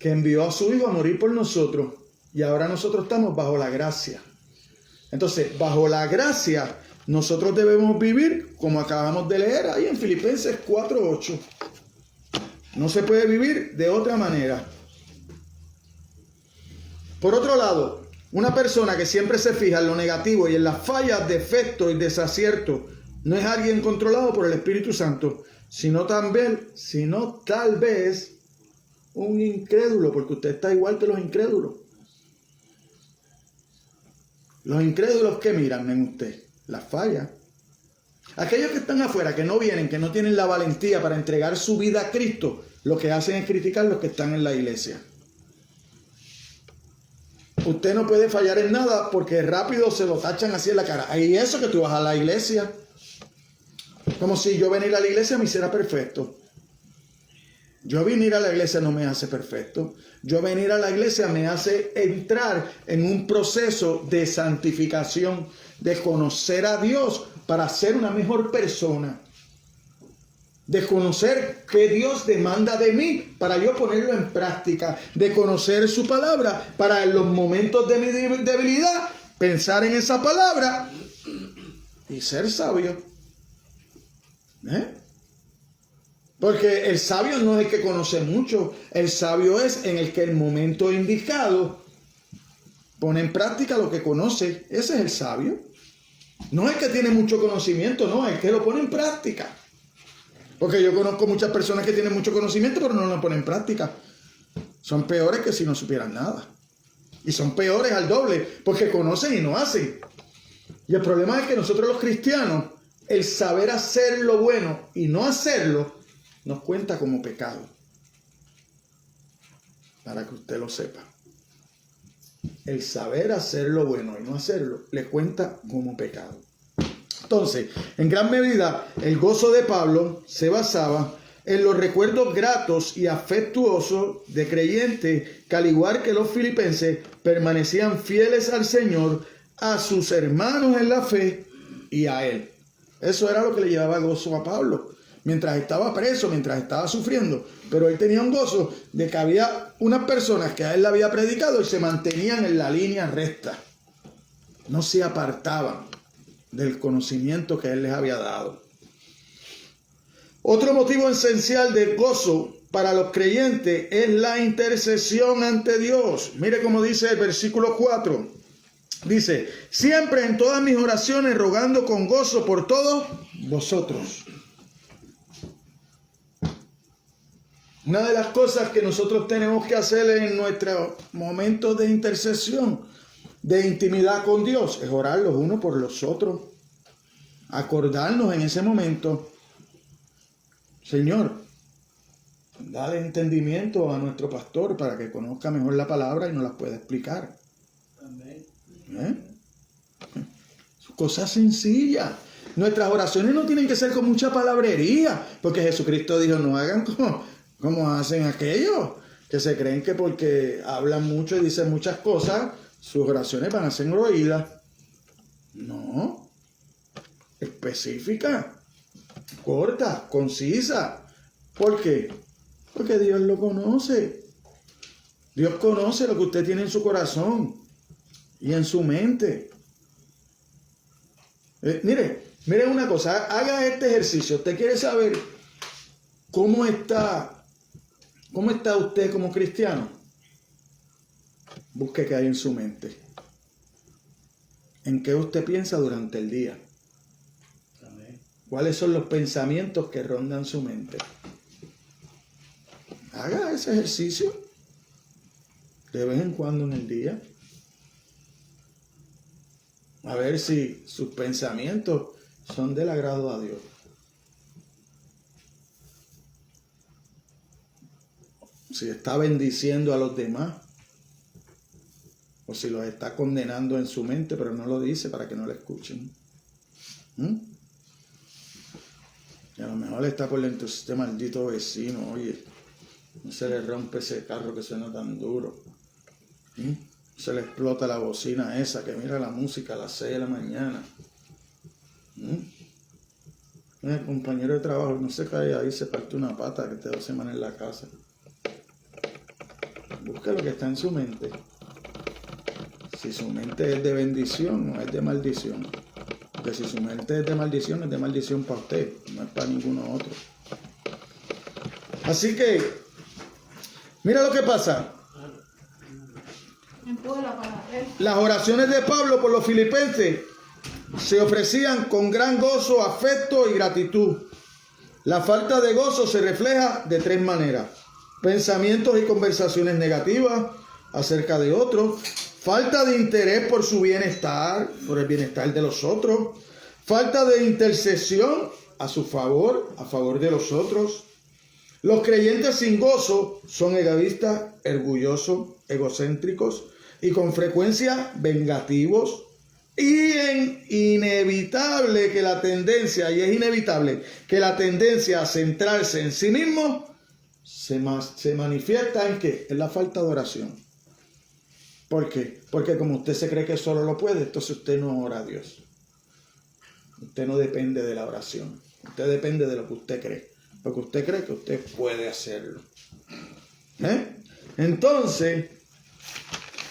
que envió a su Hijo a morir por nosotros. Y ahora nosotros estamos bajo la gracia. Entonces, bajo la gracia, nosotros debemos vivir como acabamos de leer ahí en Filipenses 4:8. No se puede vivir de otra manera. Por otro lado, una persona que siempre se fija en lo negativo y en las fallas, defectos y desaciertos, no es alguien controlado por el Espíritu Santo, sino tal vez un incrédulo, porque usted está igual que los incrédulos. Los incrédulos, ¿qué miran en usted? Las fallas. Aquellos que están afuera, que no vienen, que no tienen la valentía para entregar su vida a Cristo, lo que hacen es criticar a los que están en la iglesia. Usted no puede fallar en nada porque rápido se lo tachan así en la cara. Y eso que tú vas a la iglesia. Como si yo venir a la iglesia me hiciera perfecto. Yo venir a la iglesia no me hace perfecto. Yo venir a la iglesia me hace entrar en un proceso de santificación, de conocer a Dios para ser una mejor persona. De conocer qué Dios demanda de mí para yo ponerlo en práctica. De conocer su palabra para en los momentos de mi debilidad pensar en esa palabra y ser sabio. Porque el sabio no es el que conoce mucho. El sabio es en el que el momento indicado pone en práctica lo que conoce. Ese es el sabio. No es el que tiene mucho conocimiento, no, es el que lo pone en práctica. Porque yo conozco muchas personas que tienen mucho conocimiento, pero no lo ponen en práctica. Son peores que si no supieran nada. Y son peores al doble, porque conocen y no hacen. Y el problema es que nosotros los cristianos, el saber hacer lo bueno y no hacerlo, nos cuenta como pecado. Para que usted lo sepa. El saber hacer lo bueno y no hacerlo, le cuenta como pecado. Entonces, en gran medida, el gozo de Pablo se basaba en los recuerdos gratos y afectuosos de creyentes que, al igual que los filipenses, permanecían fieles al Señor, a sus hermanos en la fe y a Él. Eso era lo que le llevaba gozo a Pablo, mientras estaba preso, mientras estaba sufriendo. Pero él tenía un gozo de que había unas personas que a él le había predicado y se mantenían en la línea recta. No se apartaban del conocimiento que él les había dado. Otro motivo esencial de gozo para los creyentes es la intercesión ante Dios. Mire cómo dice el versículo 4. Dice, siempre en todas mis oraciones rogando con gozo por todos vosotros. Una de las cosas que nosotros tenemos que hacer en nuestros momentos de intercesión, de intimidad con Dios, es orar los unos por los otros. Acordarnos en ese momento, Señor, dale entendimiento a nuestro pastor para que conozca mejor la palabra y nos la pueda explicar. Cosas sencillas. Nuestras oraciones no tienen que ser con mucha palabrería, porque Jesucristo dijo, no hagan como hacen aquellos que se creen que porque hablan mucho y dicen muchas cosas, sus oraciones van a ser oídas. No. Específica, corta, concisa. ¿Por qué? Porque Dios lo conoce. Dios conoce lo que usted tiene en su corazón y en su mente. Mire, Miren una cosa, haga este ejercicio. ¿Usted quiere saber cómo está usted como cristiano? Busque qué hay en su mente. ¿En qué usted piensa durante el día? Amén. ¿Cuáles son los pensamientos que rondan su mente? Haga ese ejercicio de vez en cuando en el día. A ver si sus pensamientos son del agrado a Dios. Si está bendiciendo a los demás. O si los está condenando en su mente, pero no lo dice para que no lo escuchen. Y a lo mejor está por dentro de este maldito vecino. Oye, no se le rompe ese carro que suena tan duro. Se le explota la bocina esa que mira la música a las 6 de la mañana. El compañero de trabajo no se cae ahí, se parte una pata que te 2 semanas en la casa. Busca lo que está en su mente. Si su mente es de bendición, no es de maldición. Porque si su mente es de maldición para usted, no es para ninguno otro. Así que, mira lo que pasa. Las oraciones de Pablo por los filipenses se ofrecían con gran gozo, afecto y gratitud. La falta de gozo se refleja de 3 maneras. Pensamientos y conversaciones negativas acerca de otros. Falta de interés por su bienestar, por el bienestar de los otros. Falta de intercesión a su favor, a favor de los otros. Los creyentes sin gozo son egoístas, orgullosos, egocéntricos y con frecuencia vengativos. Y es inevitable que la tendencia a centrarse en sí mismo se manifiesta en ¿qué? En la falta de oración. ¿Por qué? Porque como usted se cree que solo lo puede, entonces usted no ora a Dios. Usted no depende de la oración. Usted depende de lo que usted cree. Porque usted cree que usted puede hacerlo. Entonces,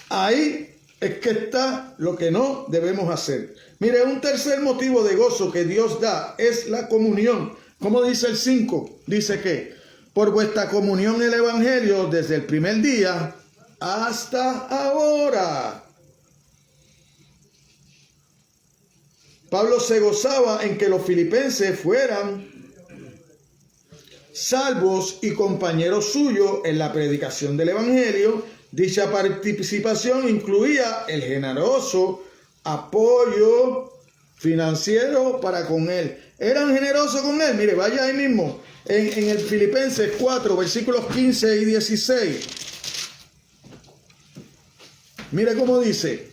ahí es que está lo que no debemos hacer. Mire, un tercer motivo de gozo que Dios da es la comunión. ¿Cómo dice el 5? Dice que por vuestra comunión en el Evangelio desde el primer día hasta ahora. Pablo se gozaba en que los filipenses fueran salvos y compañeros suyos en la predicación del Evangelio. Dicha participación incluía el generoso apoyo financiero para con él. ¿Eran generosos con él? Mire, vaya ahí mismo, en el Filipenses 4, versículos 15 y 16. Mire cómo dice.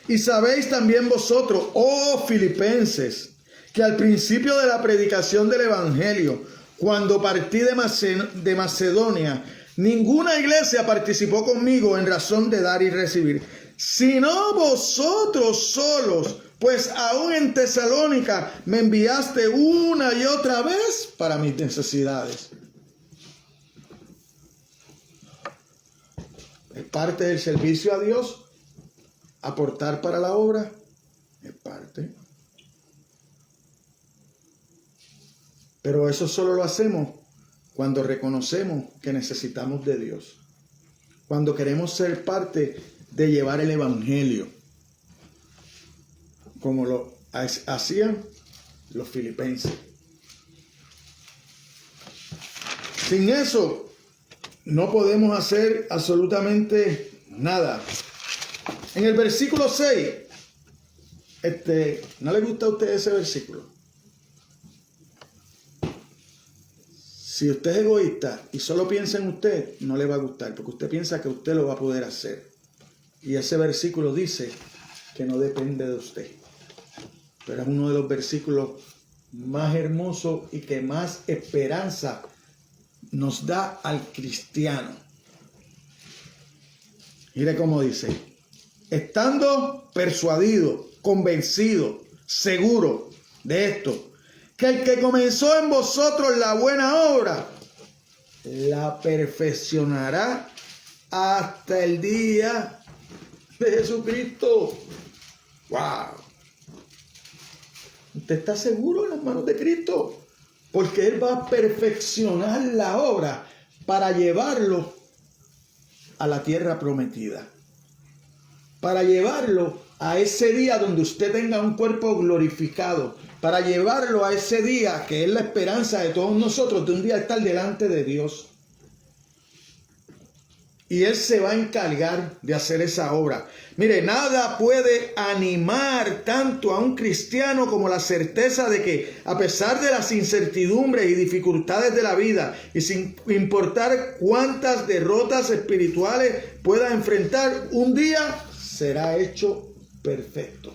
Y sabéis también vosotros, oh filipenses, que al principio de la predicación del Evangelio, cuando partí de Macedonia, ninguna iglesia participó conmigo en razón de dar y recibir, sino vosotros solos, pues aún en Tesalónica me enviaste una y otra vez para mis necesidades. Es parte del servicio a Dios, aportar para la obra, es parte. Pero eso solo lo hacemos cuando reconocemos que necesitamos de Dios. Cuando queremos ser parte de llevar el Evangelio, como lo hacían los filipenses. Sin eso, no podemos hacer absolutamente nada. En el versículo 6, ¿no le gusta a usted ese versículo? Si usted es egoísta y solo piensa en usted, no le va a gustar, porque usted piensa que usted lo va a poder hacer. Y ese versículo dice que no depende de usted. Pero es uno de los versículos más hermosos y que más esperanza nos da al cristiano. Mire cómo dice: estando persuadido, convencido, seguro de esto, que el que comenzó en vosotros la buena obra, la perfeccionará hasta el día de Jesucristo. ¡Wow! Usted está seguro en las manos de Cristo, porque Él va a perfeccionar la obra para llevarlo a la tierra prometida, para llevarlo a ese día donde usted tenga un cuerpo glorificado, para llevarlo a ese día que es la esperanza de todos nosotros, de un día estar delante de Dios. Y Él se va a encargar de hacer esa obra. Mire, nada puede animar tanto a un cristiano como la certeza de que, a pesar de las incertidumbres y dificultades de la vida, y sin importar cuántas derrotas espirituales pueda enfrentar, un día será hecho perfecto.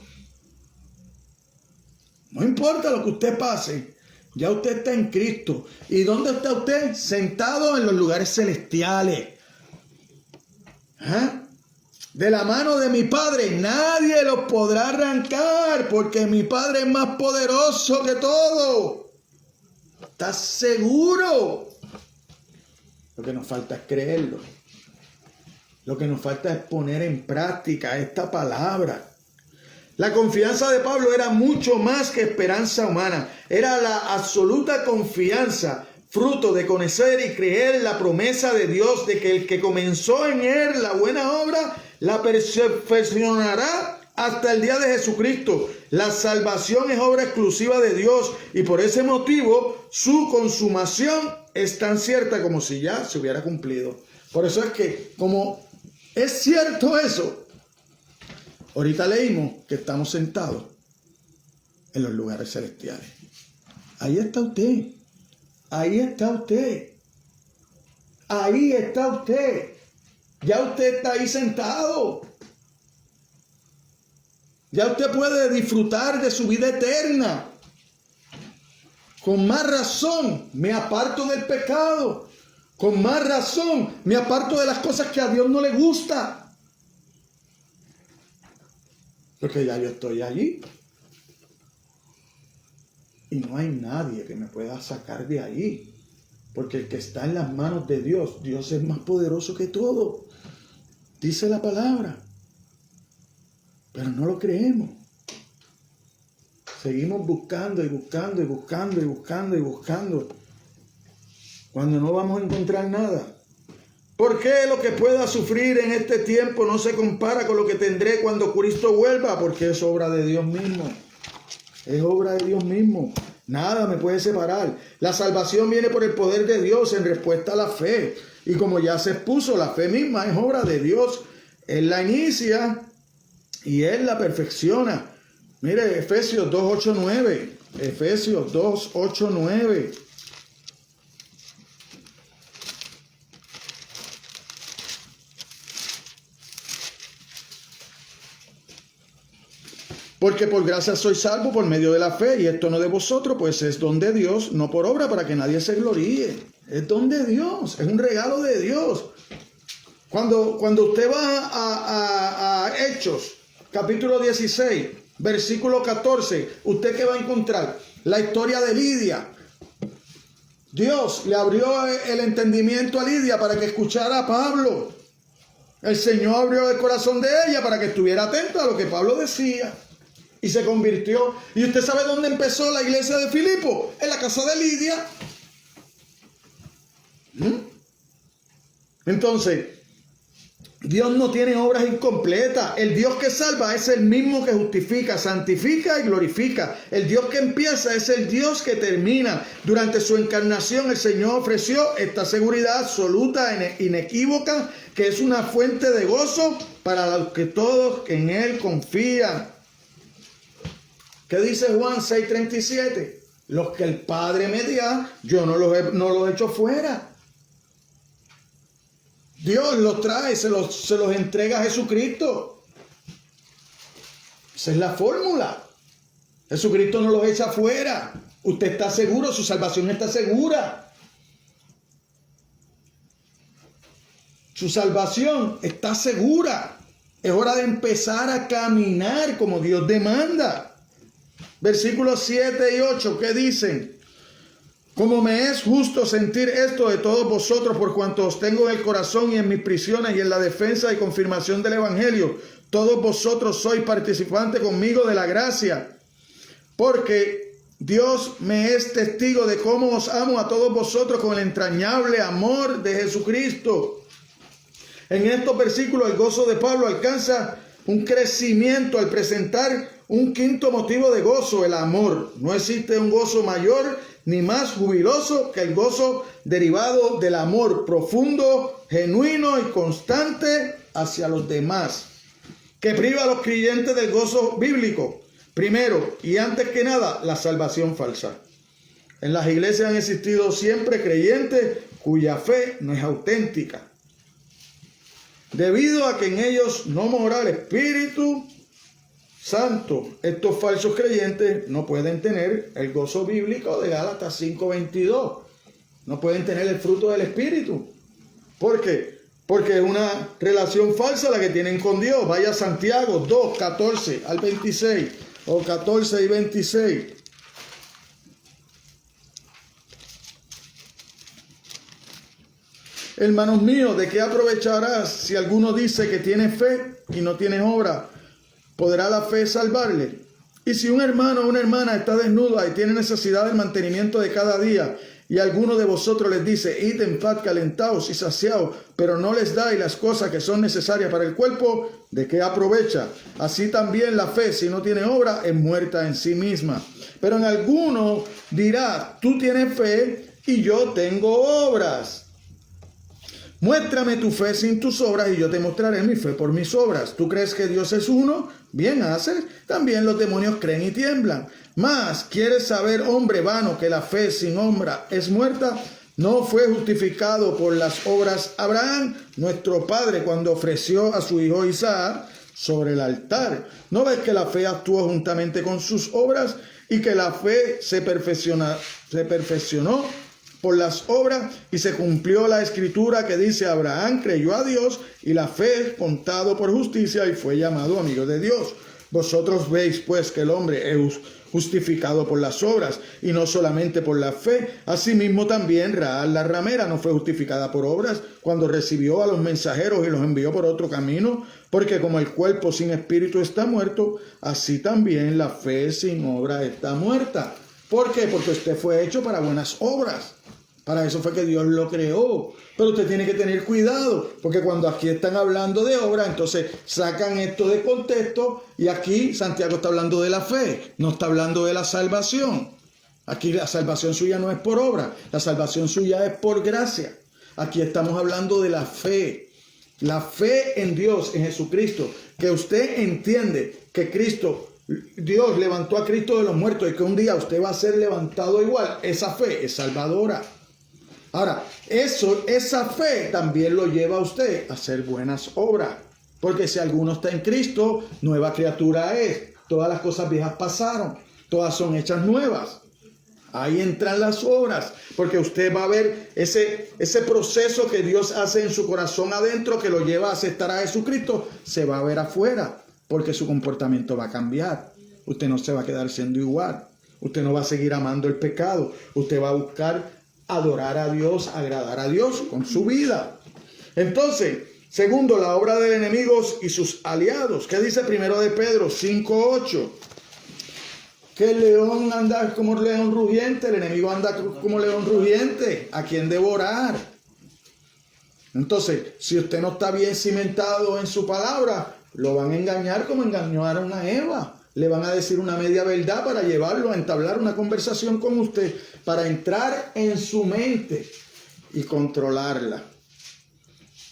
No importa lo que usted pase, ya usted está en Cristo. ¿Y dónde está usted? Sentado en los lugares celestiales. De la mano de mi Padre nadie lo podrá arrancar, porque mi Padre es más poderoso que todo. ¿Estás seguro? Lo que nos falta es creerlo. Lo que nos falta es poner en práctica esta palabra. La confianza de Pablo era mucho más que esperanza humana. Era la absoluta confianza, fruto de conocer y creer la promesa de Dios de que el que comenzó en él la buena obra, la perfeccionará hasta el día de Jesucristo. La salvación es obra exclusiva de Dios y por ese motivo su consumación es tan cierta como si ya se hubiera cumplido. Por eso es que, como es cierto eso, ahorita leímos que estamos sentados en los lugares celestiales. Ahí está usted. Ahí está usted. Ahí está usted. Ya usted está ahí sentado. Ya usted puede disfrutar de su vida eterna. Con más razón me aparto del pecado. Con más razón me aparto de las cosas que a Dios no le gusta. Porque ya yo estoy allí. Y no hay nadie que me pueda sacar de ahí. Porque el que está en las manos de Dios, Dios es más poderoso que todo. Dice la palabra. Pero no lo creemos. Seguimos buscando y buscando y buscando y buscando y buscando. Cuando no vamos a encontrar nada. ¿Por qué lo que pueda sufrir en este tiempo no se compara con lo que tendré cuando Cristo vuelva? Porque es obra de Dios mismo. Es obra de Dios mismo. Nada me puede separar. La salvación viene por el poder de Dios en respuesta a la fe. Y como ya se expuso, la fe misma es obra de Dios. Él la inicia y Él la perfecciona. Mire, Efesios 2, 8, 9. Efesios 2, 8, 9. Porque por gracia sois salvos por medio de la fe, y esto no de vosotros, pues es don de Dios, no por obra para que nadie se gloríe. Es don de Dios, es un regalo de Dios. Cuando usted va a Hechos, capítulo 16, versículo 14, ¿usted qué va a encontrar? La historia de Lidia. Dios le abrió el entendimiento a Lidia para que escuchara a Pablo. El Señor abrió el corazón de ella para que estuviera atenta a lo que Pablo decía. Y se convirtió. ¿Y usted sabe dónde empezó la iglesia de Filipo? En la casa de Lidia. Entonces, Dios no tiene obras incompletas. El Dios que salva es el mismo que justifica, santifica y glorifica. El Dios que empieza es el Dios que termina. Durante su encarnación el Señor ofreció esta seguridad absoluta, inequívoca, que es una fuente de gozo para los que todos en Él confían. ¿Qué dice Juan 6:37? Los que el Padre me dio, yo no los echo fuera. Dios los trae, se los entrega a Jesucristo. Esa es la fórmula. Jesucristo no los echa fuera. Usted está seguro, su salvación está segura. Su salvación está segura. Es hora de empezar a caminar como Dios demanda. Versículos 7 y 8, ¿qué dicen? Como me es justo sentir esto de todos vosotros, por cuanto os tengo en el corazón y en mis prisiones y en la defensa y confirmación del Evangelio, todos vosotros sois participantes conmigo de la gracia, porque Dios me es testigo de cómo os amo a todos vosotros con el entrañable amor de Jesucristo. En estos versículos el gozo de Pablo alcanza un crecimiento al presentar un quinto motivo de gozo, el amor. No existe un gozo mayor ni más jubiloso que el gozo derivado del amor profundo, genuino y constante hacia los demás, que priva a los creyentes del gozo bíblico. Primero y antes que nada, la salvación falsa. En las iglesias han existido siempre creyentes cuya fe no es auténtica, debido a que en ellos no mora el Espíritu Santo. Estos falsos creyentes no pueden tener el gozo bíblico de Gálatas 5:22. No pueden tener el fruto del Espíritu. ¿Por qué? Porque es una relación falsa la que tienen con Dios. Vaya a Santiago 2, 14 al 26. O 14 y 26. Hermanos míos, ¿de qué aprovecharás si alguno dice que tiene fe y no tiene obra? ¿Podrá la fe salvarle? Y si un hermano o una hermana está desnuda y tiene necesidad del mantenimiento de cada día, y alguno de vosotros les dice, id en paz, calentaos y saciaos, pero no les dais las cosas que son necesarias para el cuerpo, ¿de qué aprovecha? Así también la fe, si no tiene obra, es muerta en sí misma. Pero en alguno dirá, tú tienes fe y yo tengo obras. Muéstrame tu fe sin tus obras y yo te mostraré mi fe por mis obras. ¿Tú crees que Dios es uno? Bien haces. También los demonios creen y tiemblan. Mas, ¿quieres saber, hombre vano, que la fe sin obra es muerta? ¿No fue justificado por las obras Abraham, nuestro padre, cuando ofreció a su hijo Isaac sobre el altar? ¿No ves que la fe actuó juntamente con sus obras y que la fe se perfeccionó por las obras y se cumplió la escritura que dice, Abraham creyó a Dios y la fe es contado por justicia y fue llamado amigo de Dios? Vosotros veis pues que el hombre es justificado por las obras y no solamente por la fe. Asimismo también Rahab la ramera no fue justificada por obras cuando recibió a los mensajeros y los envió por otro camino, porque como el cuerpo sin espíritu está muerto, así también la fe sin obra está muerta. ¿Por qué? Porque usted fue hecho para buenas obras. Para eso fue que Dios lo creó. Pero usted tiene que tener cuidado, porque cuando aquí están hablando de obra, entonces sacan esto de contexto y aquí Santiago está hablando de la fe, no está hablando de la salvación. Aquí la salvación suya no es por obra, la salvación suya es por gracia. Aquí estamos hablando de la fe en Dios, en Jesucristo, que usted entiende que Dios levantó a Cristo de los muertos y que un día usted va a ser levantado igual. Esa fe es salvadora. Ahora, esa fe también lo lleva a usted a hacer buenas obras. Porque si alguno está en Cristo, nueva criatura es. Todas las cosas viejas pasaron. Todas son hechas nuevas. Ahí entran las obras. Porque usted va a ver ese proceso que Dios hace en su corazón adentro, que lo lleva a aceptar a Jesucristo, se va a ver afuera. Porque su comportamiento va a cambiar. Usted no se va a quedar siendo igual. Usted no va a seguir amando el pecado. Usted va a buscar adorar a Dios, agradar a Dios con su vida. Entonces, segundo, la obra de enemigos y sus aliados. ¿Qué dice primero de Pedro 5:8? Que el león anda como león rugiente, el enemigo anda como león rugiente. ¿A quién devorar? Entonces, si usted no está bien cimentado en su palabra, lo van a engañar como engañaron a Eva. Le van a decir una media verdad para llevarlo a entablar una conversación con usted, para entrar en su mente y controlarla.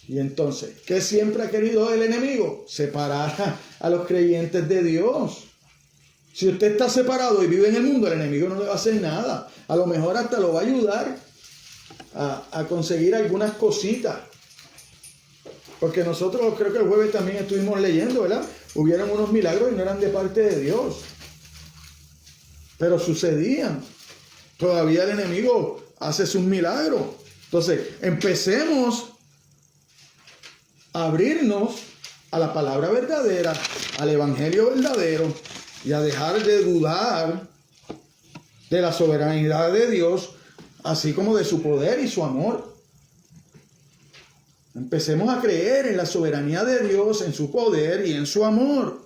Y entonces, ¿qué siempre ha querido el enemigo? Separar a los creyentes de Dios. Si usted está separado y vive en el mundo, el enemigo no le va a hacer nada. A lo mejor hasta lo va a ayudar a conseguir algunas cositas. Porque nosotros creo que el jueves también estuvimos leyendo, ¿verdad? Hubieron unos milagros y no eran de parte de Dios. Pero sucedían. Todavía el enemigo hace sus milagros. Entonces, empecemos a abrirnos a la palabra verdadera, al evangelio verdadero y a dejar de dudar de la soberanía de Dios, así como de su poder y su amor. Empecemos a creer en la soberanía de Dios, en su poder y en su amor.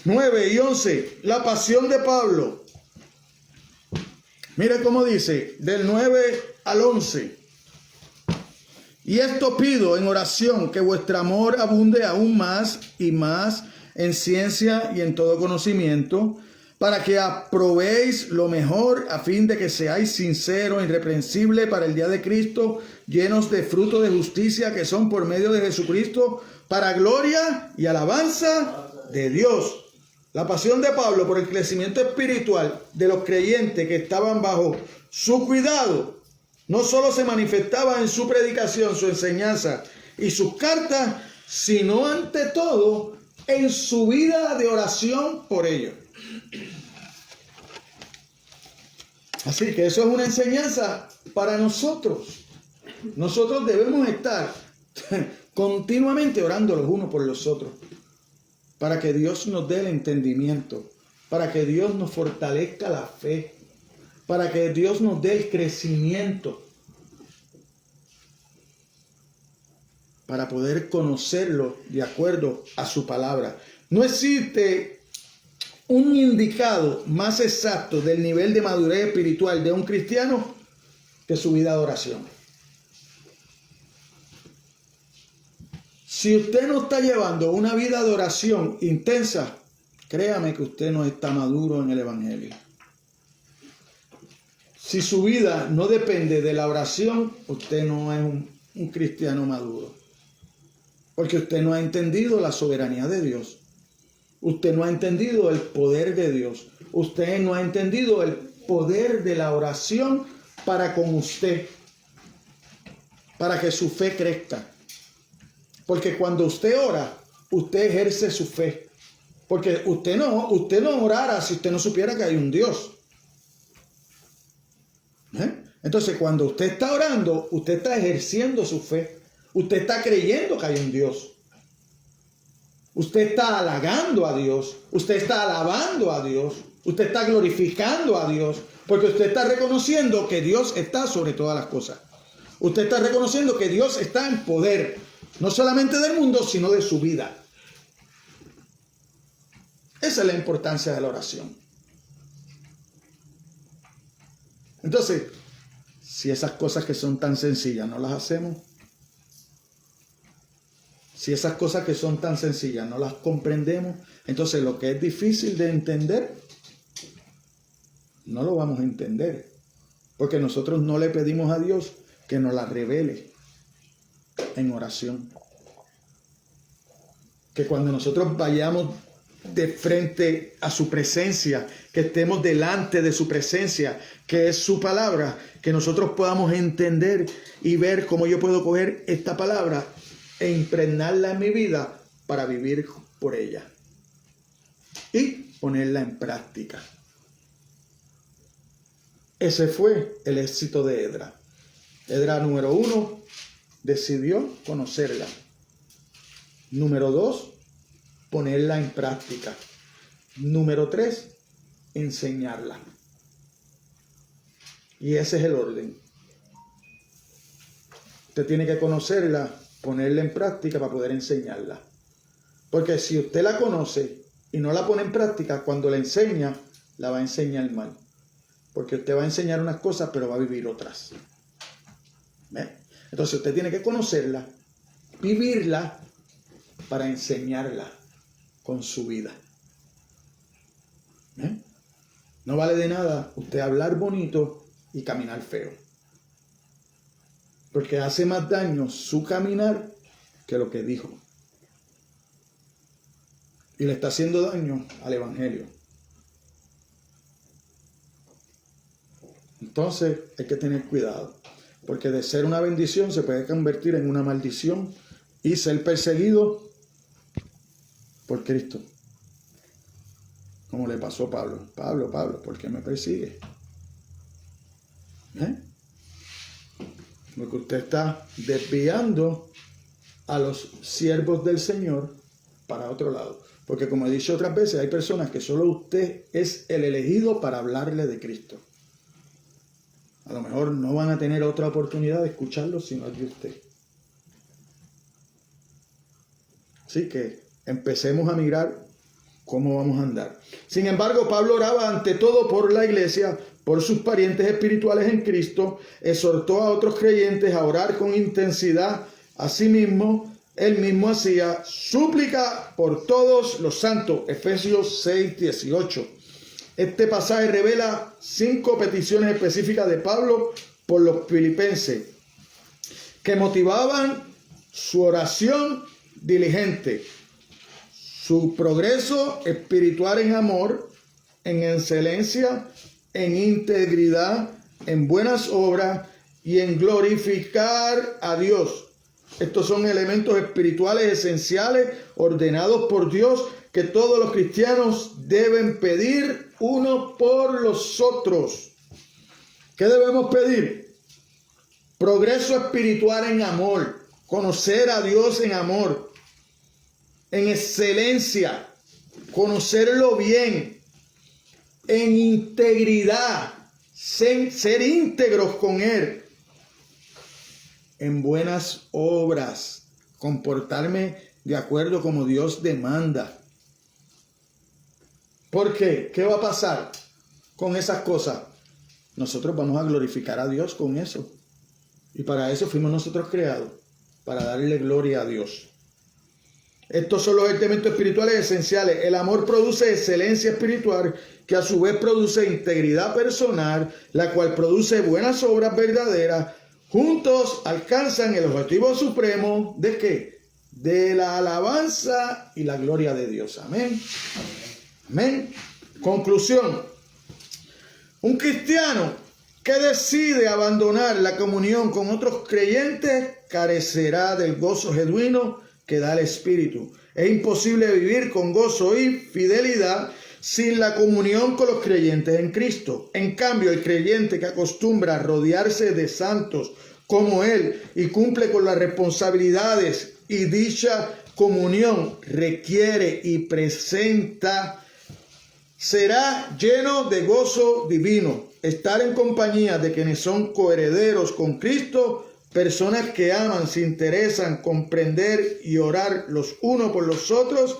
9 y 11, la pasión de Pablo. Mire cómo dice, del 9 al 11. Y esto pido en oración, que vuestro amor abunde aún más y más en ciencia y en todo conocimiento, para que aprobéis lo mejor, a fin de que seáis sinceros, irreprensibles para el día de Cristo, llenos de fruto de justicia que son por medio de Jesucristo, para gloria y alabanza de Dios. La pasión de Pablo por el crecimiento espiritual de los creyentes que estaban bajo su cuidado no solo se manifestaba en su predicación, su enseñanza y sus cartas, sino ante todo en su vida de oración por ellos. Así que eso es una enseñanza para nosotros. Nosotros debemos estar continuamente orando los unos por los otros, para que Dios nos dé el entendimiento, para que Dios nos fortalezca la fe, para que Dios nos dé el crecimiento, para poder conocerlo de acuerdo a su palabra. No existe un indicado más exacto del nivel de madurez espiritual de un cristiano que su vida de oración. Si usted no está llevando una vida de oración intensa, créame que usted no está maduro en el Evangelio. Si su vida no depende de la oración, usted no es un cristiano maduro. Porque usted no ha entendido la soberanía de Dios. Usted no ha entendido el poder de Dios. Usted no ha entendido el poder de la oración para con usted, para que su fe crezca. Porque cuando usted ora, usted ejerce su fe. Porque usted no orara si usted no supiera que hay un Dios. Entonces, cuando usted está orando, usted está ejerciendo su fe. Usted está creyendo que hay un Dios. Usted está halagando a Dios. Usted está alabando a Dios. Usted está glorificando a Dios. Porque usted está reconociendo que Dios está sobre todas las cosas. Usted está reconociendo que Dios está en poder. No solamente del mundo, sino de su vida. Esa es la importancia de la oración. Entonces, si esas cosas que son tan sencillas no las hacemos, si esas cosas que son tan sencillas no las comprendemos, entonces lo que es difícil de entender, no lo vamos a entender. Porque nosotros no le pedimos a Dios que nos la revele en oración. Que cuando nosotros vayamos de frente a su presencia, que estemos delante de su presencia, que es su palabra, que nosotros podamos entender y ver cómo yo puedo coger esta palabra e impregnarla en mi vida para vivir por ella y ponerla en práctica. Ese fue el éxito de Edra. Edra número 1 decidió conocerla. Número 2, ponerla en práctica. Número 3, enseñarla. Y ese es el orden. Usted tiene que conocerla, ponerla en práctica para poder enseñarla. Porque si usted la conoce y no la pone en práctica, cuando la enseña, la va a enseñar mal. Porque usted va a enseñar unas cosas, pero va a vivir otras. ¿Ve? Entonces usted tiene que conocerla, vivirla, para enseñarla con su vida. No vale de nada usted hablar bonito y caminar feo. Porque hace más daño su caminar que lo que dijo. Y le está haciendo daño al Evangelio. Entonces hay que tener cuidado. Porque de ser una bendición se puede convertir en una maldición y ser perseguido por Cristo. Como le pasó a Pablo. Pablo, ¿por qué me persigue? Porque usted está desviando a los siervos del Señor para otro lado. Porque como he dicho otras veces, hay personas que solo usted es el elegido para hablarle de Cristo. A lo mejor no van a tener otra oportunidad de escucharlo sino el de usted. Así que empecemos a mirar cómo vamos a andar. Sin embargo, Pablo oraba ante todo por la iglesia, por sus parientes espirituales en Cristo, exhortó a otros creyentes a orar con intensidad. Asimismo, él mismo hacía súplica por todos los santos. Efesios 6:18. Este pasaje revela 5 peticiones específicas de Pablo por los filipenses, que motivaban su oración diligente, su progreso espiritual en amor, en excelencia, en integridad, en buenas obras y en glorificar a Dios. Estos son elementos espirituales esenciales ordenados por Dios que todos los cristianos deben pedir uno por los otros. ¿Qué debemos pedir? Progreso espiritual en amor, conocer a Dios en amor, en excelencia, conocerlo bien, en integridad, ser íntegros con Él, en buenas obras, comportarme de acuerdo como Dios demanda. ¿Por qué? ¿Qué va a pasar con esas cosas? Nosotros vamos a glorificar a Dios con eso. Y para eso fuimos nosotros creados, para darle gloria a Dios. Estos son los elementos espirituales esenciales. El amor produce excelencia espiritual, que a su vez produce integridad personal, la cual produce buenas obras verdaderas. Juntos alcanzan el objetivo supremo ¿de qué? De la alabanza y la gloria de Dios. Amén. Amén. Conclusión. Un cristiano que decide abandonar la comunión con otros creyentes carecerá del gozo genuino que da el Espíritu. Es imposible vivir con gozo y fidelidad sin la comunión con los creyentes en Cristo. En cambio, el creyente que acostumbra a rodearse de santos como él y cumple con las responsabilidades y dicha comunión requiere y presenta, será lleno de gozo divino. Estar en compañía de quienes son coherederos con Cristo, personas que aman, se interesan, comprender y orar los unos por los otros,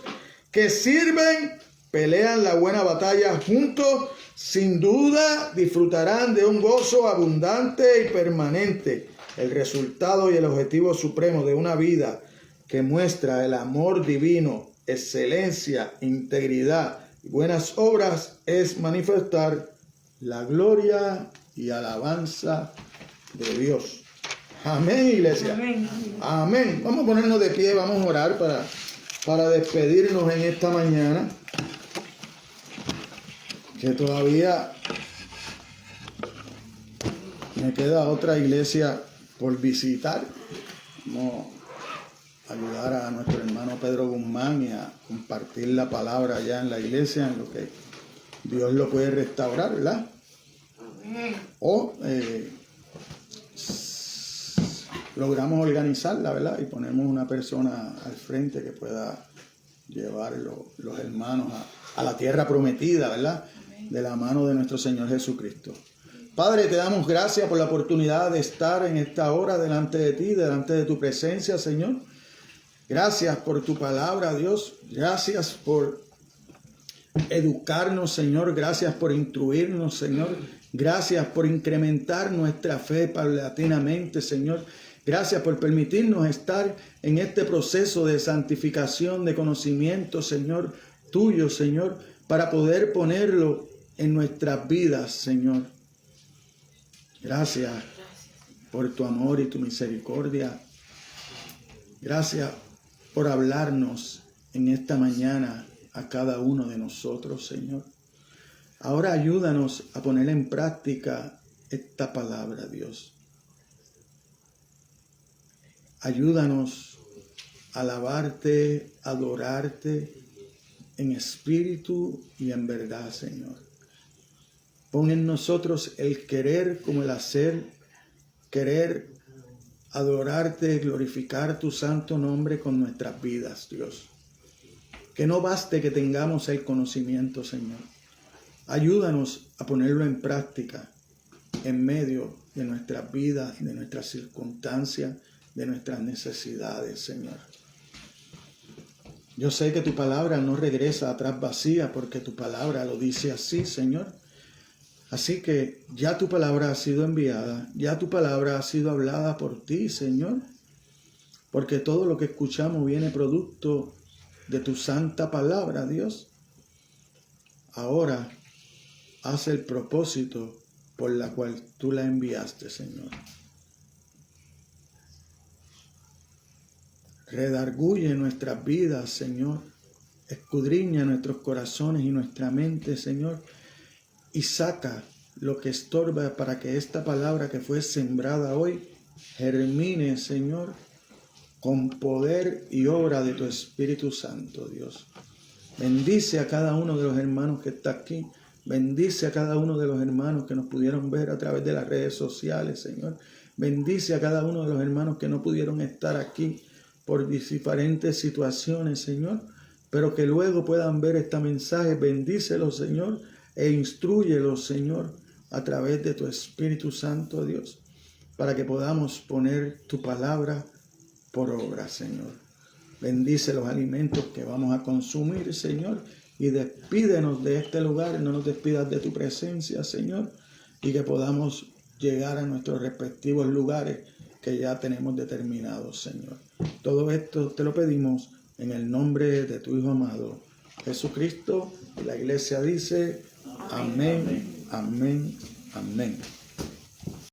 que sirven, pelean la buena batalla juntos, sin duda disfrutarán de un gozo abundante y permanente. El resultado y el objetivo supremo de una vida que muestra el amor divino, excelencia, integridad y buenas obras es manifestar la gloria y alabanza de Dios. Amén, iglesia. Amén. Amén. Vamos a ponernos de pie, vamos a orar para despedirnos en esta mañana. Que todavía me queda otra iglesia por visitar. Vamos a ayudar a nuestro hermano Pedro Guzmán y a compartir la palabra allá en la iglesia, en lo que Dios lo puede restaurar, ¿verdad? O logramos organizarla, ¿verdad? Y ponemos una persona al frente que pueda llevar los hermanos a la tierra prometida, ¿verdad? De la mano de nuestro Señor Jesucristo. Padre, te damos gracias por la oportunidad de estar en esta hora delante de ti, delante de tu presencia, Señor. Gracias por tu palabra, Dios. Gracias por educarnos, Señor. Gracias por instruirnos, Señor. Gracias por incrementar nuestra fe paulatinamente, Señor. Gracias por permitirnos estar en este proceso de santificación, de conocimiento, Señor, tuyo, Señor, para poder ponerlo en nuestras vidas, Señor. Gracias por tu amor y tu misericordia. Gracias por hablarnos en esta mañana a cada uno de nosotros, Señor. Ahora ayúdanos a poner en práctica esta palabra, Dios. Ayúdanos a alabarte, adorarte en espíritu y en verdad, Señor. Pon en nosotros el querer como el hacer, querer adorarte, glorificar tu santo nombre con nuestras vidas, Dios. Que no baste que tengamos el conocimiento, Señor. Ayúdanos a ponerlo en práctica en medio de nuestras vidas, de nuestras circunstancias, de nuestras necesidades, Señor. Yo sé que tu palabra no regresa atrás vacía porque tu palabra lo dice así, Señor. Así que ya tu palabra ha sido enviada, ya tu palabra ha sido hablada por ti, Señor. Porque todo lo que escuchamos viene producto de tu santa palabra, Dios. Ahora haz el propósito por la cual tú la enviaste, Señor. Redarguye nuestras vidas, Señor. Escudriña nuestros corazones y nuestra mente, Señor. Y saca lo que estorba para que esta palabra que fue sembrada hoy germine, Señor, con poder y obra de tu Espíritu Santo, Dios. Bendice a cada uno de los hermanos que está aquí. Bendice a cada uno de los hermanos que nos pudieron ver a través de las redes sociales, Señor. Bendice a cada uno de los hermanos que no pudieron estar aquí por diferentes situaciones, Señor, pero que luego puedan ver este mensaje. Bendícelos, Señor, e instrúyelos, Señor, a través de tu Espíritu Santo, Dios, para que podamos poner tu palabra por obra, Señor. Bendice los alimentos que vamos a consumir, Señor, y despídenos de este lugar. No nos despidas de tu presencia, Señor, y que podamos llegar a nuestros respectivos lugares que ya tenemos determinados, Señor. Todo esto te lo pedimos en el nombre de tu Hijo amado, Jesucristo. Y la iglesia dice, amén, amén, amén.